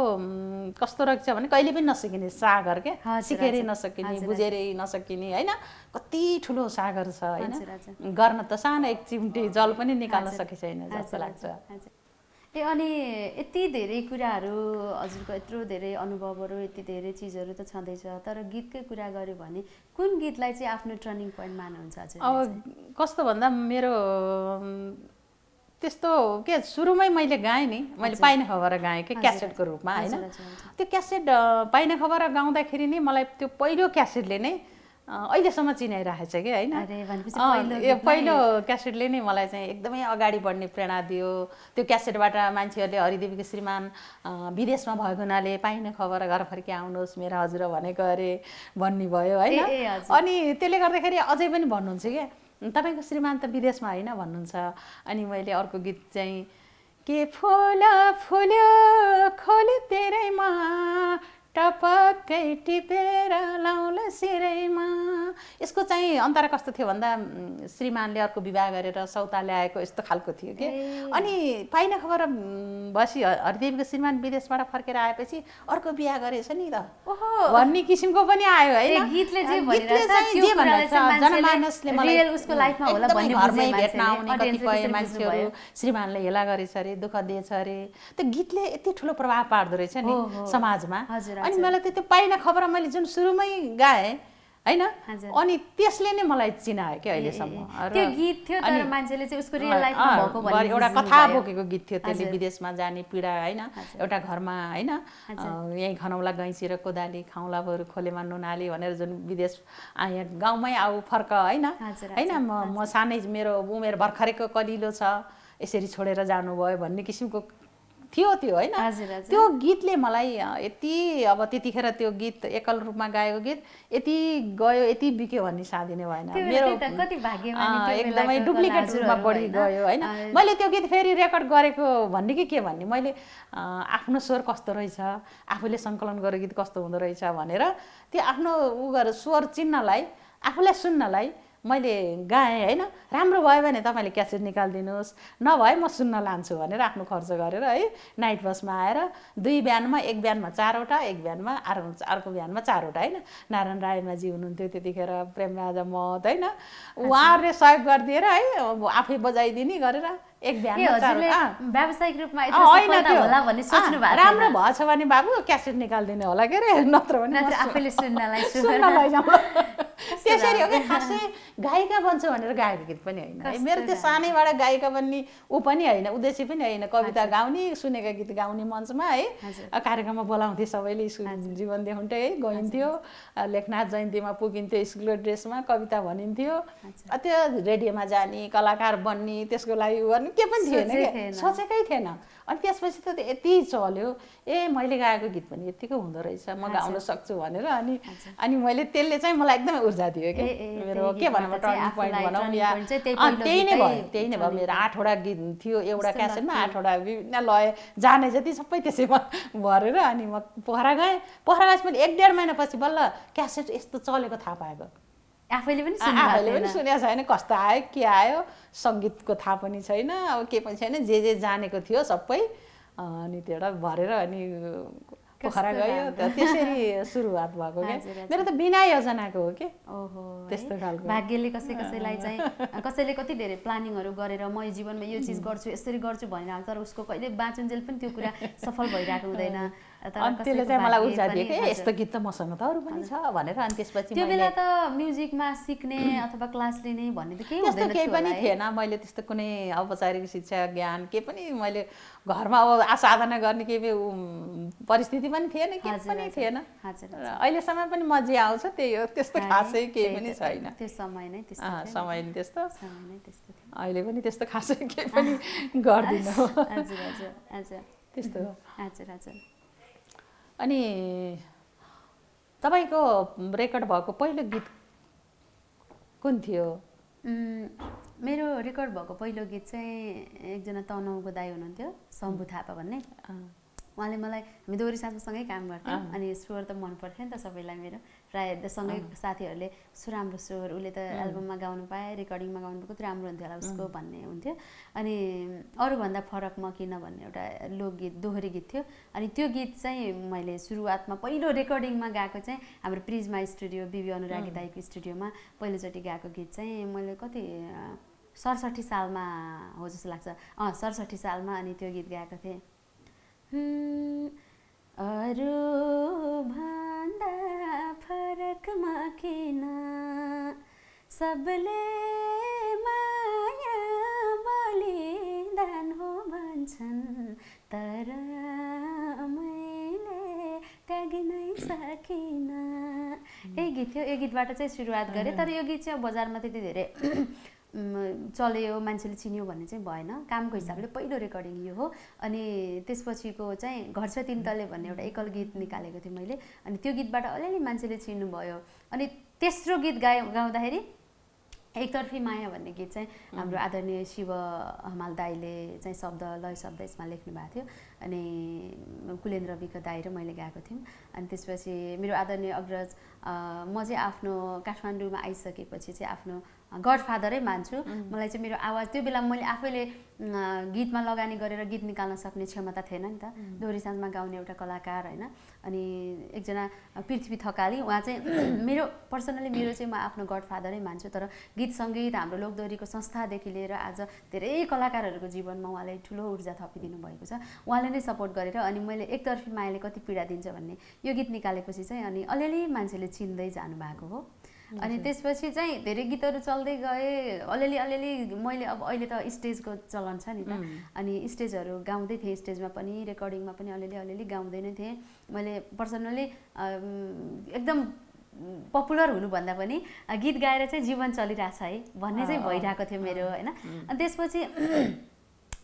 कस्तो रहेछ भने कहिले पनि नसकिने सागर के, सिकेरै नसकिने, बुझेरै नसकिने होइन। कति ठुलो सागर छ होइन। गर्न त सानो एक चिम्टी जल पनि निकाल्न सकेको छैन जस्तो लाग्छ। अनि यति धेरै कुराहरू हजुरको यत्रो धेरै अनुभवहरू यति धेरै चिजहरू त छँदैछ, तर गीतकै कुरा गऱ्यो भने कुन गीतलाई चाहिँ आफ्नो टर्निङ पोइन्ट मान्नुहुन्छ हजुर? अब कस्तो भन्दा मेरो त्यस्तो के सुरुमै मैले गाएँ नि, मैले पाइने खबर गाएँ कि क्यासेटको रूपमा होइन। त्यो क्यासेट पाइने खबर गाउँदाखेरि नि मलाई त्यो पहिलो क्यासेटले नै अहिलेसम्म चिनाइरहेको छ कि होइन। यो पहिलो क्यासेटले नै मलाई चाहिँ एकदमै अगाडि बढ्ने प्रेरणा दियो। त्यो क्यासेटबाट मान्छेहरूले हरिदेवीको श्रीमान विदेशमा भएको हुनाले पाइने खबर घर फर्की आउनुहोस् मेरा हजुर भनेको अरे भन्ने भयो होइन। अनि त्यसले गर्दाखेरि अझै पनि भन्नुहुन्छ क्या तपाईँको श्रीमान त विदेशमा होइन भन्नुहुन्छ। अनि मैले अर्को गीत चाहिँ के फुल फुल्यो खोली तेरैमा टपक्कै टिपेर लाउला सिरैमा। यसको चाहिँ अन्तरा कस्तो थियो भन्दा श्रीमानले अर्को विवाह गरेर सौता ल्याएको यस्तो खालको थियो कि। अनि पाइने खबर बसी हरिदेवीको श्रीमान विदेशबाट फर्केर आएपछि अर्को बिहा गरेछ नि त भन्ने किसिमको पनि आयो होइन। जनमानसले मलाई घरमै भेट्न आउने कतिपय मान्छेहरू श्रीमानले हेला गरेछ अरे, दुःख दिएछ अरे। त्यो गीतले यति ठुलो प्रभाव पार्दो रहेछ नि समाजमा। अनि मलाई त्यो पाइने खबर मैले जुन सुरुमै गाएँ हैन, अनि त्यसले नै मलाई चिनायो कि अहिलेसम्म। त्यो गीत थियो तर मान्छेले चाहिँ उसको रियल लाइफमा भएको भन्ने एउटा कथा बोकेको गीत थियो। त्यसले विदेशमा जाने पीडा हैन, एउटा घरमा हैन यही खनौला गैँची र कोदाली खाउला बरु खोलेमा नुनाली भनेर जुन विदेश यहाँ गाउँमै आऊ फर्क हैन हैन म सानै मेरो उमेर भर्खरैको कलिलो छ यसरी छोडेर जानुभयो भन्ने किसिमको थियो त्यो होइन हजुर, हजुर। त्यो गीतले मलाई यति अब त्यतिखेर त्यो गीत एकल रूपमा गाएको गीत यति गयो यति बिक्यो भन्ने सादिने भएन त्यो मेरो बेला त्यही त, कति भाग्यमानी त्यो एकदमै बेलाको डुप्लिकेट रूपमा कलाकारहरू बढी होइन? गयो होइन मैले त्यो गीत फेरि रेकर्ड गरेको भन्ने कि के भन्ने मैले आफ्नो स्वर कस्तो रहेछ आफूले सङ्कलन गरेको गीत कस्तो हुँदो रहेछ भनेर त्यो आफ्नो उ गरेर स्वर चिन्नलाई आफूलाई सुन्नलाई मैले गाएँ होइन राम्रो भयो भने तपाईँले क्यासेट निकालिदिनुहोस् नभए म सुन्न लान्छु भनेर आफ्नो खर्च गरेर है नाइट बसमा आएर 2 बिहानमा एक बिहानमा 4वटा एक बिहानमा अर्को बिहानमा 4वटा होइन नारायण रायमाझी हुनुहुन्थ्यो त्यतिखेर प्रेमराजा महत होइन उहाँहरूले सहयोग गरिदिएर है आफै बजाइदिने गरेर एक बिहानमा 4वटा व्यावसायिक रूपमा यत्रो सफलता होला भन्ने सोच्नु भएको राम्रो भएछ भने बाबु क्यासेट निकालिदिने होला के अरे नत्र भने आफैले सुन्नलाई सुन्न लैजाउँ त्यसरी हो कि खासै गायिका बन्छु भनेर गाएको गीत पनि होइन है मेरो त्यो सानैबाट गायिका बन्ने ऊ पनि होइन उद्देश्य पनि होइन कविता गाउने सुनेका गीत गाउने मञ्चमा है कार्यक्रममा बोलाउँथे सबैले स्कुल जीवन देखाउँथे है गइन्थ्यो लेखनाथ जयन्तीमा पुगिन्थ्यो स्कुलको ड्रेसमा कविता भनिन्थ्यो त्यो रेडियोमा जाने कलाकार बन्ने त्यसको लागि गर्ने के पनि थिएन कि सोचेकै थिएन अनि त्यसपछि त यति चल्यो मैले गाएको गीत पनि यतिको हुँदो रहेछ म गाउन सक्छु भनेर अनि मैले त्यसले चाहिँ मलाई एकदमै ऊर्जा दियो कि मेरो के भनौँ टर्निङ पोइन्ट भनौँ या त्यही नै भयो मेरो 8वटा गीत थियो एउटा क्यासेटमा 8वटा विभिन्न लय जाने जति सबै त्यसैमा भरेर अनि म पोखरा गएँ पोखरा गएपछि मैले 1.5 महिनापछि बल्ल क्यासेट यस्तो चलेको थाहा पाएको आफैले पनि सुनेको छैन कस्तो आयो के आयो सङ्गीतको थाहा पनि छैन अब के पनि छैन जे जानेको थियो सबै अनि त्यो भरेर अनि पोखरा गयो त्यसरी सुरुवात भएको क्या मेरो त बिना योजनाको हो कि त्यस्तो खालको भाग्यले कसैलाई चाहिँ कसैले कति धेरै प्लानिङहरू गरेर म जीवनमा यो चिज गर्छु यसरी गर्छु भनिरहेको तर उसको कहिले बाँचुन्जेल पनि त्यो कुरा सफल भइरहेको हुँदैन त्यसले चाहिँ मलाई ऊर्जा दियो कि यस्तो गीत त मसँग त अरू पनि छ भनेर अनि त्यसपछि त्यो बेला त म्युजिकमा सिक्ने अथवा क्लास लिने भन्ने त केही हुँदैन केही पनि थिएन मैले त्यस्तो कुनै औपचारिक शिक्षा ज्ञान के पनि मैले घरमा अब आसाधना गर्ने केही परिस्थिति पनि थिएन के पनि थिएन अहिलेसम्म पनि म जे आउँछ त्यही हो त्यस्तो खासै केही पनि छैन त्यो समय नै त्यस्तो अहिले पनि त्यस्तो खासै केही पनि गर्दिनँ त्यस्तो हो अनि तपाईँको रेकर्ड भएको पहिलो गीत कुन थियो मेरो रेकर्ड भएको पहिलो गीत चाहिँ एकजना तनहुको दाइ हुनुहुन्थ्यो शम्भु थापा भन्ने उहाँले मलाई हामी दोहोरी साथमा सँगै काम गर्थ्यौँ अनि स्वर त मन पर्थ्यो नि त सबैलाई मेरो प्रायः सँगै साथीहरूले राम्रो स्वर उसले त एल्बममा गाउनु पाए रेकर्डिङमा गाउनु पाएको कति राम्रो हुन्थ्यो होला उसको भन्ने हुन्थ्यो अनि अरूभन्दा फरक म किन भन्ने एउटा लोकगीत दोहोरी गीत थियो अनि त्यो गीत चाहिँ मैले सुरुवातमा पहिलो रेकर्डिङमा गाएको चाहिँ हाम्रो प्रिजमा स्टुडियो बिबी अनुरागी दाइको स्टुडियोमा पहिलोचोटि गाएको गीत चाहिँ मैले कति 67 सालमा हो जस्तो लाग्छ 67 सालमा अनि त्यो गीत गाएको थिएँ अरू भन्दा फरकमा किन सबले माया बलिदान हो भन्छन् तर मैले त्याग्नै सकिन यही गीत थियो यो गीतबाट चाहिँ सुरुवात गरेँ तर यो गीत चाहिँ बजारमा त्यति धेरै चल्यो मान्छेले चिन्यो भन्ने चाहिँ भएन कामको हिसाबले पहिलो रेकर्डिङ यो हो अनि त्यसपछिको चाहिँ घर छ 3 तले भन्ने एउटा एकल गीत निकालेको थिएँ मैले अनि त्यो गीतबाट अलिअलि मान्छेले चिन्नुभयो अनि तेस्रो गीत गाउँदाखेरि एकतर्फी माया भन्ने गीत चाहिँ हाम्रो आदरणीय शिव हमाल दाइले चाहिँ लय शब्द यसमा लेख्नु भएको थियो अनि कुलेन्द्र विक दाइ र मैले गाएको थियौँ अनि त्यसपछि मेरो आदरणीय अग्रज म चाहिँ आफ्नो काठमाडौँमा आइसकेपछि चाहिँ आफ्नो गडफादरै मान्छु मलाई चाहिँ मेरो आवाज त्यो बेला मैले आफैले गीतमा लगानी गरेर गीत निकाल्न सक्ने क्षमता थिएन नि त दोहोरी साँझमा गाउने एउटा कलाकार होइन अनि एकजना पृथ्वी थकाली उहाँ चाहिँ मेरो पर्सनली मेरो चाहिँ म आफ्नो गडफादरै मान्छु तर गीत सङ्गीत हाम्रो लोकदोहोरीको संस्थादेखि लिएर आज धेरै कलाकारहरूको जीवनमा उहाँले ठुलो ऊर्जा थपिदिनु भएको छ उहाँले नै सपोर्ट गरेर अनि मैले एकतर्फी मायाले कति पीडा दिन्छ भन्ने यो गीत निकालेपछि चाहिँ अनि अलिअलि मान्छेले चिन्दै जानु भएको हो अनि त्यसपछि चाहिँ धेरै गीतहरू चल्दै गए अलिअलि मैले अब अहिले त स्टेजको चलन छ नि त अनि स्टेजहरू गाउँदै थिएँ स्टेजमा पनि रेकर्डिङमा पनि अलिअलि गाउँदै नै थिएँ मैले पर्सनली एकदम पपुलर हुनुभन्दा पनि गीत गाएर चाहिँ जीवन चलिरहेछ है भन्ने चाहिँ भइरहेको थियो मेरो होइन अनि त्यसपछि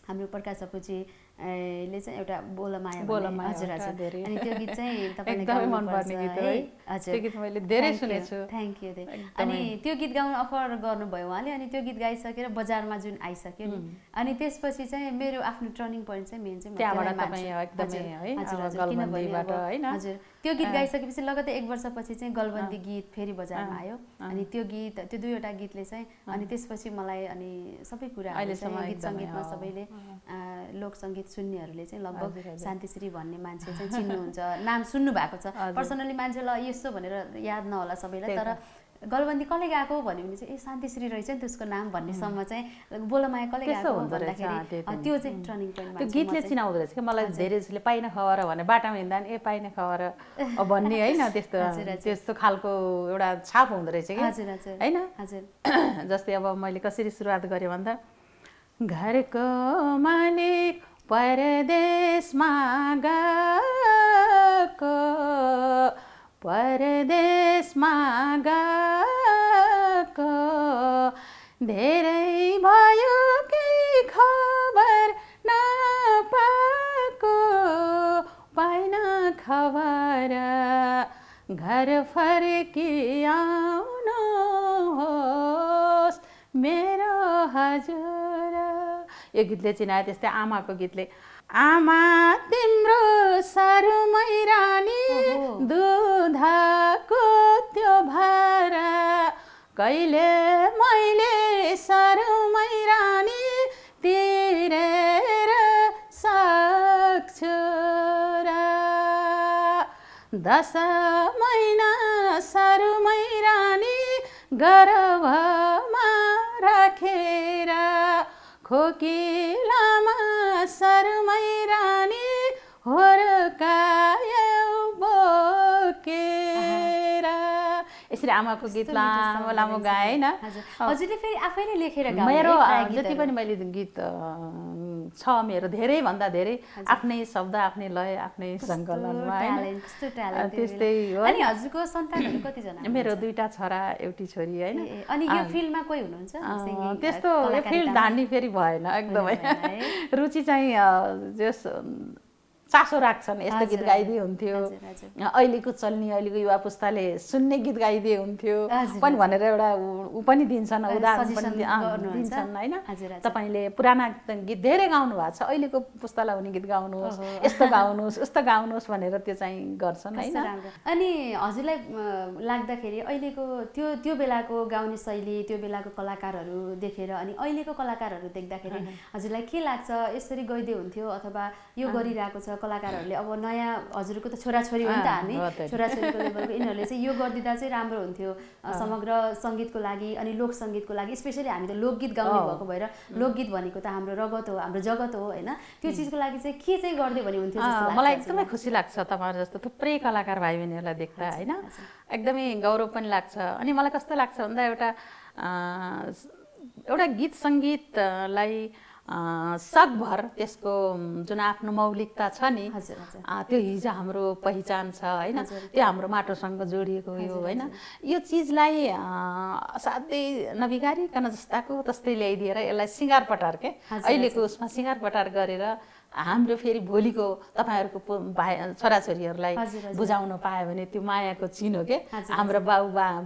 हाम्रो प्रकाश सपुजी ले चाहिँ एउटा बोलमाया बोलमाया हजुर एउटा हजुर धेरै। अनि त्यो गीत चाहिँ तपाईँले एकदमै गाउनु मनपर्ने पर्छ गीत हो है। हजुर त्यो गीत मैले धेरै Thank you, सुनेछु। thank you एकदमै। अनि त्यो गीत गाउन अफर गर्नुभयो उहाँले अनि त्यो गीत गाइसकेर बजारमा जुन आइसक्यो नि अनि त्यसपछि चाहिँ मेरो आफ्नो टर्निङ पोइन्ट चाहिँ मेन चाहिँ म त्यहाँबाट त्यसलाई मान्छु। तपाईँ एकदमै है, हजुर अब हजुर किनभने गलबन्दीबाट अब होइन? हजुर त्यो गीत गाइसकेपछि लगतै 1 वर्षपछि चाहिँ गलबन्दी गीत फेरि बजारमा आयो अनि त्यो गीत त्यो दुईवटा गीतले चाहिँ अनि त्यसपछि मलाई अनि सबै कुराहरू अहिलेसम्म चाहिँ गीत एकदमै, सङ्गीतमा सबैले लोक सङ्गीत सुन्नेहरूले चाहिँ लगभग हजुर, हजुर। शान्तिश्री भन्ने मान्छे चाहिँ चिन्नुहुन्छ नाम सुन्नु भएको छ पर्सनली मान्छेलाई यस्तो भनेर याद नहोला सबैलाई त्यही तर गलबन्दी कसले गाएको भन्यो भने चाहिँ ए शान्तिश्री रहेछ नि त्यसको नाम भन्नेसम्म चाहिँ बोलमाया कसले त्यस्तो गाएको हुँदो रहेछ, भन्दाखेरि त्यो चाहिँ टर्निङ पोइन्ट त्यो गीतले चिनाउँदो रहेछ कि मलाई धेरै जसले पाइने खबर भने बाटामा हिँड्दा नि ए पाइने खबर भन्ने होइन त्यस्तो त्यस्तो खालको एउटा छाप हुँदो रहेछ कि हजुर हजुर होइन हजुर जस्तै अब मैले कसरी सुरुवात गरेँ भन्दा घरको मालिक परदेशमा गएको परदेशमा गएको धेरै भयो केही खबर नपाएको पाइन खबर घर फर्की आउनुहोस् मेरो हजुर यो गीतले चिनायो त्यस्तै आमाको गीतले आमा तिम्रो सरुमै रानी दुधको त्यो भार कहिले मैले सरुमै रानी तिरेर सक्छु र 10 महिना सरुमै रानी गर्भमा राखेर खोकिलामा सरुमै रानी हुर्कायौ बोकेर यसरी आमाको गीत लामो लामो गाएँ होइन हजुरले फेरि आफैले लेखेर गाउनु मेरो है प्राय जति गीतहरू। पनि मैले गीत छ मेरो धेरैभन्दा धेरै आफ्नै शब्द आफ्नै लय आफ्नै सङ्कलनमा ट्यालेन्ट कस्तो ट्यालेन्ट त्यस्तै हो अनि हजुरको सन्तानहरू कतिजना मेरो 2टा छोरा एउटी छोरी होइन अनि यो फिल्डमा कोही हुनुहुन्छ सिङ्गिङ त्यस्तो यो फिल्ड धान्ने फेरि भएन एकदमै रुचि चाहिँ जस चासो राख्छन् यस्तो गीत गाइदिए हुन्थ्यो अहिलेको चल्ने अहिलेको युवा पुस्ताले सुन्ने गीत गाइदिए हुन्थ्यो पनि भनेर एउटा ऊ पनि दिन्छन् उदाहरण पनि दिन्छन् होइन तपाईँले पुराना गीत धेरै गाउनु भएको छ अहिलेको पुस्तालाई हुने गीत गाउनुहोस् यस्तो गाउनुहोस् उस्तो गाउनुहोस् भनेर त्यो चाहिँ गर्छन् होइन अनि हजुरलाई लाग्दाखेरि अहिलेको त्यो बेलाको गाउने शैली त्यो बेलाको कलाकारहरू देखेर अनि अहिलेको कलाकारहरू देख्दाखेरि हजुरलाई के लाग्छ यसरी गइदिए हुन्थ्यो अथवा यो गरिरहेको छ कलाकारहरूले अब नयाँ हजुरको त छोराछोरी हो नि त हामी छोराछोरीको लेभलको यिनीहरूले चाहिँ यो गरिदिँदा चाहिँ राम्रो हुन्थ्यो समग्र सङ्गीतको लागि अनि लोक सङ्गीतको लागि स्पेसली हामी त लोकगीत गाउने भएको भएर लोकगीत भनेको त हाम्रो रगत हो हाम्रो जगत हो होइन त्यो चिजको लागि चाहिँ के चाहिँ गरिदियो भने हुन्थ्यो जस्तो लाग्छ मलाई एकदमै खुसी लाग्छ तपाईँहरू जस्तो थुप्रै कलाकार भाइ बहिनीहरूलाई देख्दा होइन एकदमै गौरव पनि लाग्छ अनि मलाई कस्तो लाग्छ भन्दा एउटा गीत सङ्गीतलाई सकभर त्यसको जुन आफ्नो मौलिकता छ नि त्यो हिजो हाम्रो पहिचान छ होइन त्यो हाम्रो माटोसँग जोडिएको यो होइन यो चिजलाई असाध्यै नबिगारिकन जस्ताको तस्तै ल्याइदिएर यसलाई सिँगारपटार के अहिलेको उसमा सिँगारपटार गरेर हाम्रो फेरि भोलिको तपाईँहरूको छोराछोरीहरूलाई बुझाउन पायो भने त्यो मायाको चिनो के हाम्रो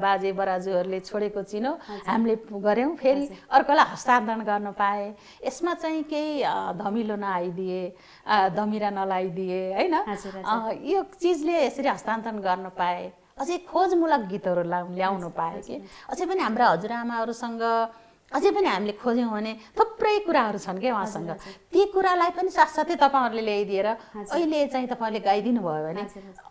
बाजे बराजुहरूले छोडेको चिनो हामीले गऱ्यौँ फेरि अर्कोलाई हस्तान्तरण गर्न पाए यसमा चाहिँ केही धमिलो नआइदिए धमिरा नलाइदिए होइन यो चिजले यसरी हस्तान्तरण गर्न पाए अझै खोजमूलक गीतहरू ल्याउन पाए कि अझै पनि हाम्रा हजुरआमाहरूसँग अझै पनि हामीले खोज्यौँ भने थुप्रै कुराहरू छन् क्या उहाँसँग ती कुरालाई पनि साथसाथै तपाईँहरूले ल्याइदिएर अहिले चाहिँ तपाईँहरूले गाइदिनु भयो भने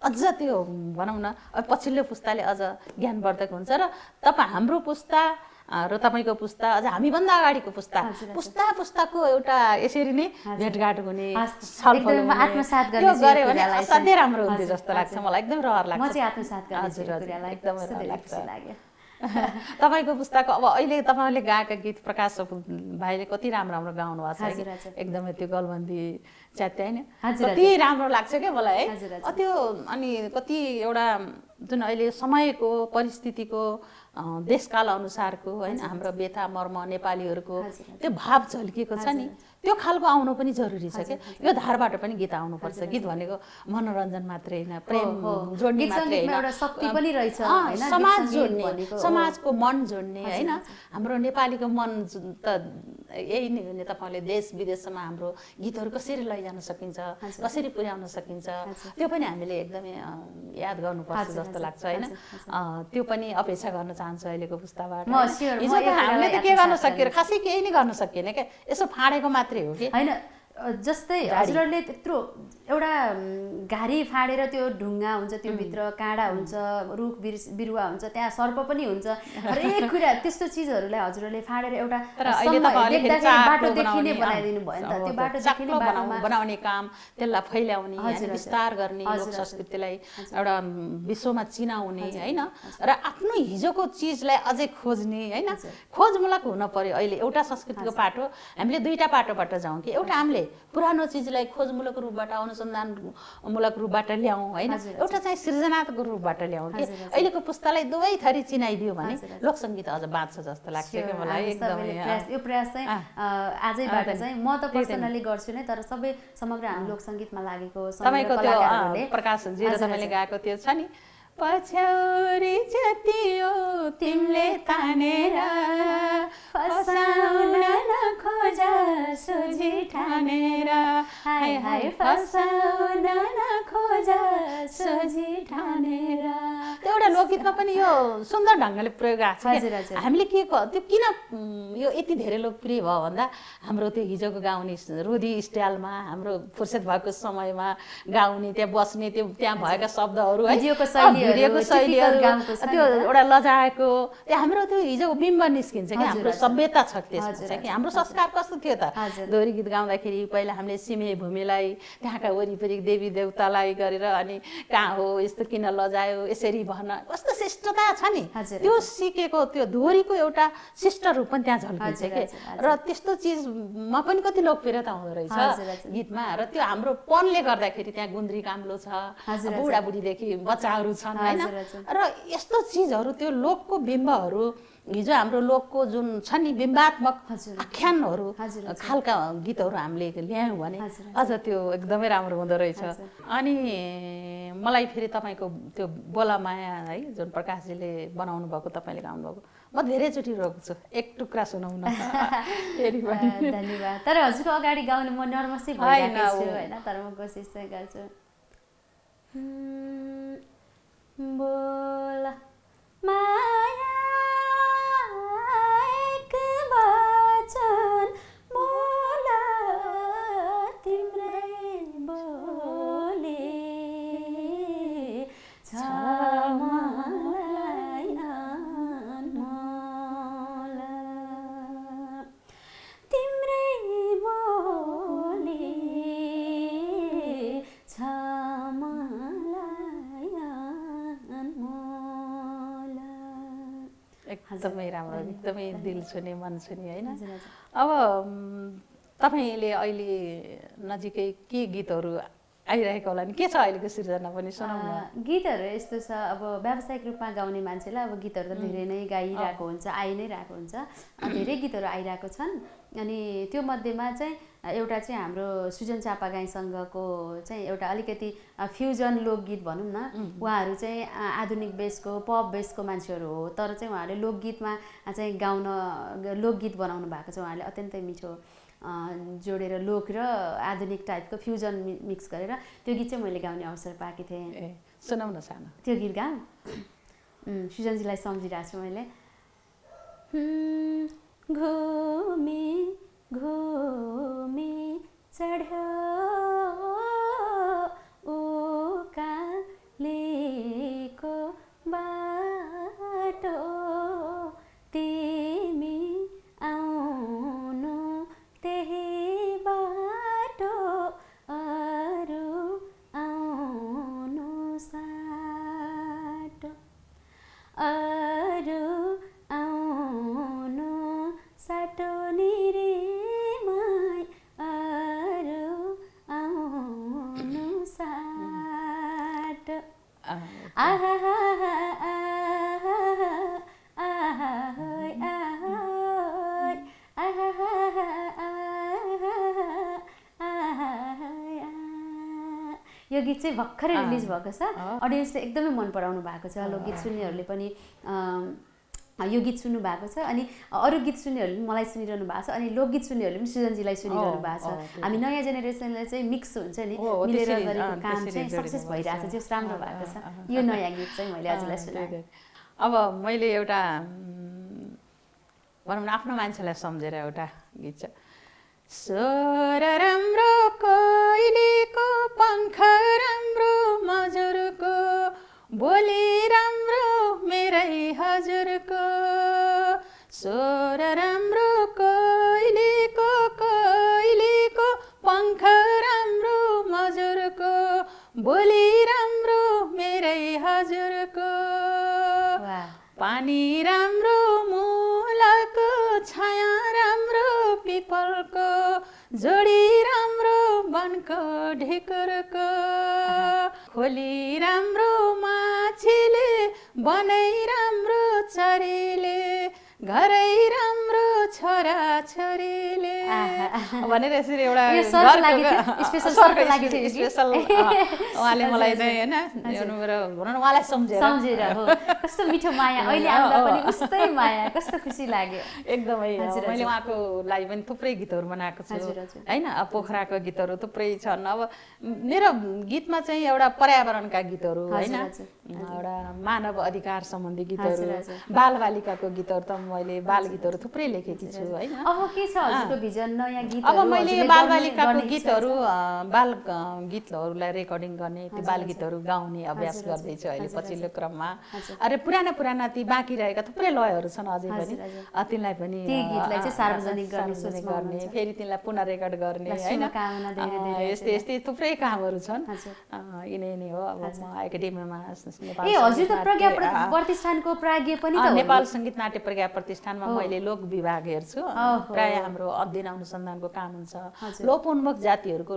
अझ त्यो भनौँ न पछिल्लो पुस्ताले अझ ज्ञानवर्धक हुन्छ र हाम्रो पुस्ता र तपाईँको पुस्ता अझ हामीभन्दा अगाडिको पुस्ताको एउटा यसरी नै भेटघाट हुने छलफल गऱ्यो भने असाध्यै राम्रो हुन्थ्यो जस्तो लाग्छ मलाई एकदम रहर लाग्छ एकदमै रहर लाग्छ तपाईँको पुस्ताको अब अहिले तपाईँहरूले गाएका गीत प्रकाश भाइले कति राम्रो राम्रो गाउनु भएको छ एकदमै त्यो गलबन्दी च्यात्य होइन कति राम्रो लाग्छ क्या मलाई है त्यो अनि कति एउटा जुन अहिले समयको परिस्थितिको देशकाल अनुसारको होइन हाम्रो व्यथा मर्म नेपालीहरूको त्यो भाव झल्किएको छ नि त्यो खालको आउनु पनि जरुरी छ क्या यो धारबाट पनि गीत आउनुपर्छ गीत भनेको मनोरञ्जन मात्रै होइन प्रेम जोड्ने मात्रै होइन समाज जोड्ने समाजको मन जोड्ने होइन हाम्रो नेपालीको मन त यही नै हो नि तपाईँले देश विदेशमा हाम्रो गीतहरू कसरी लैजान सकिन्छ कसरी पुर्याउन सकिन्छ त्यो पनि हामीले एकदमै याद गर्नुपर्छ जस्तो लाग्छ होइन त्यो पनि अपेक्षा गर्न चाहन्छु अहिलेको पुस्ताबाट हिजोको हामीले त के गर्न सकिएर खासै केही नै गर्न सकिएन क्या यसो फाँडेको मात्रै हो कि होइन जस्तै हजुरहरूले त्यत्रो एउटा घारी फाडेर त्यो ढुङ्गा हुन्छ त्यो भित्र काँडा हुन्छ रुख बिरुवा हुन्छ त्यहाँ सर्प पनि हुन्छ हरेक कुरा त्यस्तो चिजहरूलाई हजुरहरूले फाडेर एउटा बाटो देखिने बनाइदिनु भयो नि त त्यो बाटो देखिने बाटोमा बनाउने काम त्यसलाई फैल्याउने विस्तार गर्ने लोक संस्कृतिलाई एउटा विश्वमा चिनाउने होइन र आफ्नो हिजोको चिजलाई अझै खोज्ने होइन खोजमूलक हुन पर्यो अहिले एउटा संस्कृतिको पाटो हामीले दुईटा पाटोबाट जाउँ कि एउटा हामीले पुरानो चिजलाई खोजमूलक रूपबाट अनुसन्धानमूलक रूपबाट ल्याउँ होइन एउटा चाहिँ सृजनात्मक रूपबाट ल्याउँ कि अहिलेको पुस्तालाई दुवै थरी चिनाइदियो भने लोकसङ्गीत अझ बाँच्छ जस्तो लाग्छ कि मलाई एकदमै यो प्रयास चाहिँ आजैबाट चाहिँ म त पर्सनली गर्छु नै तर सबै समग्र हामी लोकसङ्गीतमा लागेको तपाईँको त्यो प्रकाश जे तपाईँले गाएको त्यो छ नि पछ्यौरी जतियो तिमीले तानेर फसाउन नखोजा सोझी ठानेर हाय हाय फसाउन नखोजा सोझी ठानेर एउटा लोकगीतमा पनि यो सुन्दर ढङ्गले प्रयोग आएको छ हामीले के त्यो किन यो यति धेरै लोकप्रिय भयो भन्दा हाम्रो त्यो हिजोको गाउने रोदी स्टाइलमा हाम्रो फुर्सद भएको समयमा गाउने त्यहाँ बस्ने त्यो त्यहाँ भएका शब्दहरू भिडियोको शैलीहरू त्यो एउटा लजाएको त्यो हाम्रो त्यो हिजोको बिम्ब निस्किन्छ कि हाम्रो सभ्यता छ त्यसमा चाहिँ कि हाम्रो संस्कार कस्तो थियो त दोहोरी गीत गाउँदाखेरि पहिला हामीले सिमे भूमिलाई त्यहाँका वरिपरि देवी देवतालाई गरेर अनि कहाँ हो यस्तो किन लजायो यसरी भन कस्तो शिष्टता छ नि त्यो सिकेको त्यो दोहोरीको एउटा शिष्ट रूप पनि त्यहाँ झल्किन्छ कि र त्यस्तो चिजमा पनि कति लोकप्रियता हुँदो रहेछ गीतमा र त्यो हाम्रो पनले गर्दाखेरि त्यहाँ गुन्द्री काम्लो छ बुढाबुढीदेखि बच्चाहरू छन् होइन र यस्तो चिजहरू त्यो लोकको बिम्बहरू हिजो हाम्रो लोकको जुन छ नि बिम्बात्मक आख्यानहरू खालका गीतहरू हामीले ल्यायौँ भने अझ त्यो एकदमै राम्रो हुँदो रहेछ अनि मलाई फेरि तपाईँको त्यो बोलामाया है जुन प्रकाशजीले बनाउनु भएको तपाईँले गाउनु भएको म धेरैचोटि रोक्छु एक टुक्रा सुनाउन धन्यवाद तर हजुरको अगाडि गाउनु म नर्भसै भइरहेको छु होइन तर म कोसिस चाहिँ गर्छु बोला माया एक वचन बोला तिम्रै बोले छ मलाई अनमोल तिम्रै बोले छ एकदमै राम्रो एकदमै दिल छुने मन छुने होइन अब तपाईँले अहिले नजिकै के गीतहरू आइरहेको होला नि के छ अहिलेको सिर्जना पनि सुनाउनु गीतहरू यस्तो छ अब व्यावसायिक रूपमा गाउने मान्छेलाई अब गीतहरू त धेरै नै गाइरहेको हुन्छ आइ नै रहेको हुन्छ धेरै गीतहरू आइरहेको छन् अनि त्यो मध्येमा चाहिँ एउटा चाहिँ हाम्रो सुजन चापागाईसँगको चाहिँ एउटा अलिकति फ्युजन लोकगीत भनौँ न उहाँहरू चाहिँ आधुनिक बेसको पप बेसको मान्छेहरू हो तर चाहिँ उहाँहरूले लोकगीतमा चाहिँ गाउन लोकगीत बनाउनु भएको छ उहाँहरूले अत्यन्तै मिठो जोडेर लोक र आधुनिक टाइपको फ्युजन मिक्स गरेर त्यो गीत चाहिँ मैले गाउने अवसर पाएकी थिएँ सुनाउन सानो त्यो गीत गाऊँ सुजनजीलाई सम्झिरहेको छु मैले घुमी घुमी चढ्यो उकालीको बाटो तिमी आउनु त्यही बाटो अरू आउनु साटो अरू आउनु साटो निरीमै अरू आउनु साटो आहा यो गीत चाहिँ भर्खरै रिलिज भएको छ अडियन्सले एकदमै मन पराउनु भएको छ लोकगीत सुन्नेहरूले पनि यो गीत सुन्नु भएको छ अनि अरू गीत सुन्नेहरूले पनि मलाई सुनिरहनु भएको छ अनि लोकगीत सुन्नेहरूले पनि सृजनजीलाई सुनिरहनु भएको छ हामी नयाँ जेनेरेसनले चाहिँ मिक्स हुन्छ नि मिलेर गरेको काम चाहिँ सक्सेस भइरहेको छ जस राम्रो भएको छ यो नयाँ गीत चाहिँ मैले हजुरलाई सुनाएँ अब मैले एउटा भनौँ न आफ्नो मान्छेलाई सम्झेर एउटा गीत छ स्वर राम्रो कोइलीको पङ्ख राम्रो मजुरको बोली राम्रो मेरै हजुरको स्वर राम्रो कोइलीको पङ्ख राम्रो मजुरको बोली राम्रो मेरै हजुरको पानी राम्रो मुलाको छाया राम्रो पिपलको जोडी राम्रो वनको ढिकुरको खोली राम्रो माछीले बनाइ राम्रो चरीले घरै राम्रो छोरा छोरीले भनेर यसरी एउटा स्पेसल उहाँले मलाई चाहिँ होइन मेरो भनौँ न उहाँलाई सम्झेर हो कस्तो मिठो माया अहिले आउँदा पनि उस्तै माया कस्तो खुसी लाग्यो एकदमै मैले उहाँको लागि पनि थुप्रै गीतहरू बनाएको छु होइन पोखराको गीतहरू थुप्रै छन् अब मेरो गीतमा चाहिँ एउटा पर्यावरणका गीतहरू होइन एउटा मानव अधिकार सम्बन्धी गीतहरू बालबालिकाको गीतहरू त मैले बाल गीतहरू थुप्रै लेखेकी छु होइन अब के छ हजुरको भिजन नयाँ गीत अब मैले बालबालिकाको गीतहरू बाल गीतहरूलाई रेकर्डिङ गर्ने ती बाल गीतहरू गाउने अभ्यास गर्दैछु अहिले पछिल्लो क्रममा अरे पुराना ती बाँकी रहेका थुप्रै लयहरू छन् अझै पनि तिनलाई पनि सार्वजनिक गर्ने फेरि तिनलाई पुनः रेकर्ड गर्ने होइन यस्तै थुप्रै कामहरू छन् यिनै हो अब म एकाडेमीमा हजुर त प्रज्ञा प्रतिष्ठानको प्राज्ञ पनि त नेपाल सङ्गीत नाट्य प्रज्ञा प्रतिष्ठानमा मैले लोक विभाग हेर्छु प्राय हाम्रो अध्ययन अनुसन्धानको काम हुन्छ लोपोन्मुख जातिहरूको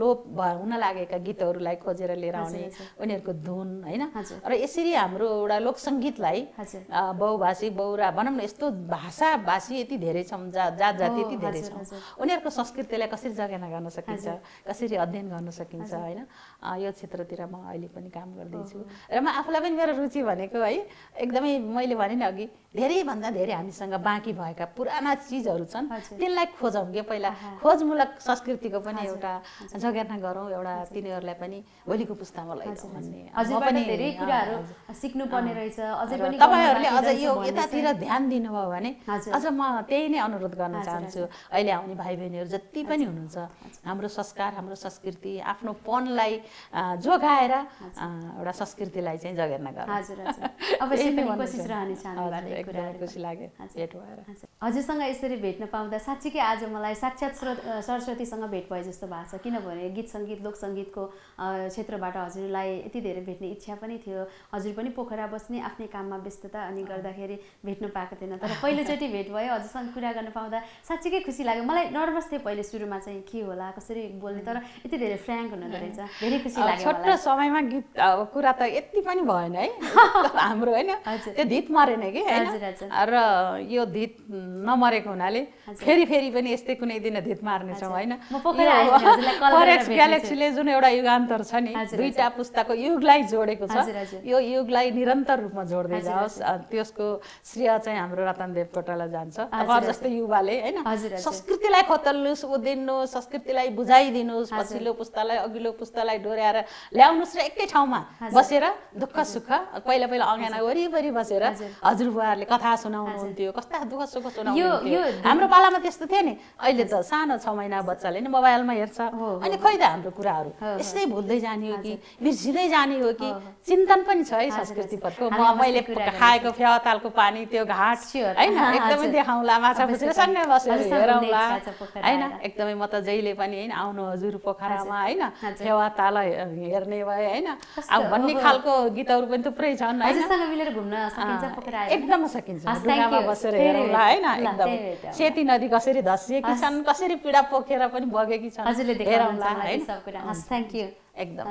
लोप हुन लागेका गीतहरूलाई खोजेर लिएर आउने उनीहरूको धुन होइन र यसरी हाम्रो एउटा लोक सङ्गीतलाई बहुभाषी बहुरा भनौँ न यस्तो भाषाभाषी यति धेरै छौँ जात जाति यति धेरै छौँ उनीहरूको संस्कृतिलाई कसरी जगेर्ना गर्न सकिन्छ कसरी अध्ययन गर्न सकिन्छ होइन यो क्षेत्रतिर म अहिले पनि काम गर्दैछु र म आफूलाई पनि मेरो रुचि भनेको है एकदमै मैले भने नि अघि धेरैभन्दा धेरै हामीसँग बाँकी भएका पुराना चिजहरू छन् त्यसलाई खोजौँ के पहिला खोजमूलक संस्कृतिको पनि एउटा जगेर्ना गरौँ एउटा तिनीहरूलाई पनि भोलिको पुस्तामा लैजाउँ भन्ने अझै पनि धेरै कुराहरू सिक्नु पर्ने रहेछ अझै पनि तपाईहरुले अझ यो यतातिर ध्यान दिनुभयो भने अझ म त्यही नै अनुरोध गर्न चाहन्छु अहिले आउने भाइ बहिनीहरू जति पनि हुनुहुन्छ हाम्रो संस्कार हाम्रो संस्कृति आफ्नो पनलाई जोगाएर एउटा संस्कृतिलाई चाहिँ जगेर्ना गरौँ हजुर हजुर अवश्य पनि कोसिस रहने चाहनु भएको कुराहरु खुसी लाग्यो भेट भएर हजुरसँग यसरी भेट्न पाउँदा साच्चै आज मलाई साक्षात सरस्वतीसँग भेट भयो जस्तो भएको छ किनभने गीत संगीत लोक संगीतको क्षेत्रबाट हजुरलाई यति धेरै भेट्ने इच्छा पनि थियो हजुर पनि पोखरा बस्ने आफ्नै काममा व्यस्तता अनि गर्दाखेरि भेट्न पाएको थिएन तर पहिलोचोटि भेट भयो हजुरसँग कुरा गर्न पाउँदा साच्चै खुसी लाग्यो मलाई नर्भस थिए पहिले सुरुमा चाहिँ के होला कसरी बोल्ने तर यति धेरै फ्र्याङ्क हुनुहुँदो रहेछ धेरै खुसी लाग्यो मलाई छोटो समयमा गीत कुरा त यति पनि भएन है हाम्रो हैन त्यो धित मरेन के हैन र यो धित नमरेको हुनाले फेरि पनि यस्तै कुनै दिन धित मार्ने छौं हैन फरेक्स ग्यालेक्सीले जुन एउटा युगान्तर छ नि दुईटा पुस्ताको युगलाई जोडेको छ यो युगलाई निरन्तर रूपमा जोड्दै जाओस् त्यसको श्रेय चाहिँ हाम्रो रतन देवकोटालाई जान्छ अब जस्तै युवाले हैन संस्कृतिलाई खोतल्नुस् उदिन्नुस् संस्कृतिलाई बुझाइदिनुस् पछिल्लो पुस्तालाई अघिल्लो पुस्तालाई डोर्याएर ल्याउनुस् र एकै ठाउँमा बसेर दुःख सुख पहिला अङ्गना वरिपरि बसेर हजुरबुवाहरूले कथा सुनाउनुहुन्थ्यो कस्ता दुःख सुख सुनाउनुहुन्थ्यो हाम्रो पालामा त्यस्तो थियो नि अहिले त सानो 6 महिना बच्चाले नि मोबाइलमा हेर्छ अनि खोइ त हाम्रो कुराहरू यस्तै भुल्दै जाने हो कि बिर्सिँदै जाने हो कि चिन्तन पनि छ है संस्कृतिप्रतिको मैले खाएको फ्यातालको पानी त्यो घाट हैन एकदमै देखाउँला माछा पुछेर सँगै बसेर हेरौँला हैन एकदमै म त जहिले पनि हैन आउनु हजुर पोखरामा हैन फ्याताल हेर्ने भए हैन अब भन्ने खालको गीतहरू पनि थुप्रै छन् हैन हजुरसँग मिलेर घुम्न सकिन्छ पोखरा एकदम सकिन्छ ढुङ्गामा बसेर हेरौँला हैन एकदम सेती नदी कसरी धसिएकी छन् कसरी पीडा पोखेर पनि बगेकी छन् हजुरले देखाउनुहुन्छ मलाई सब कुरा हस् थ्यांक यू एकदम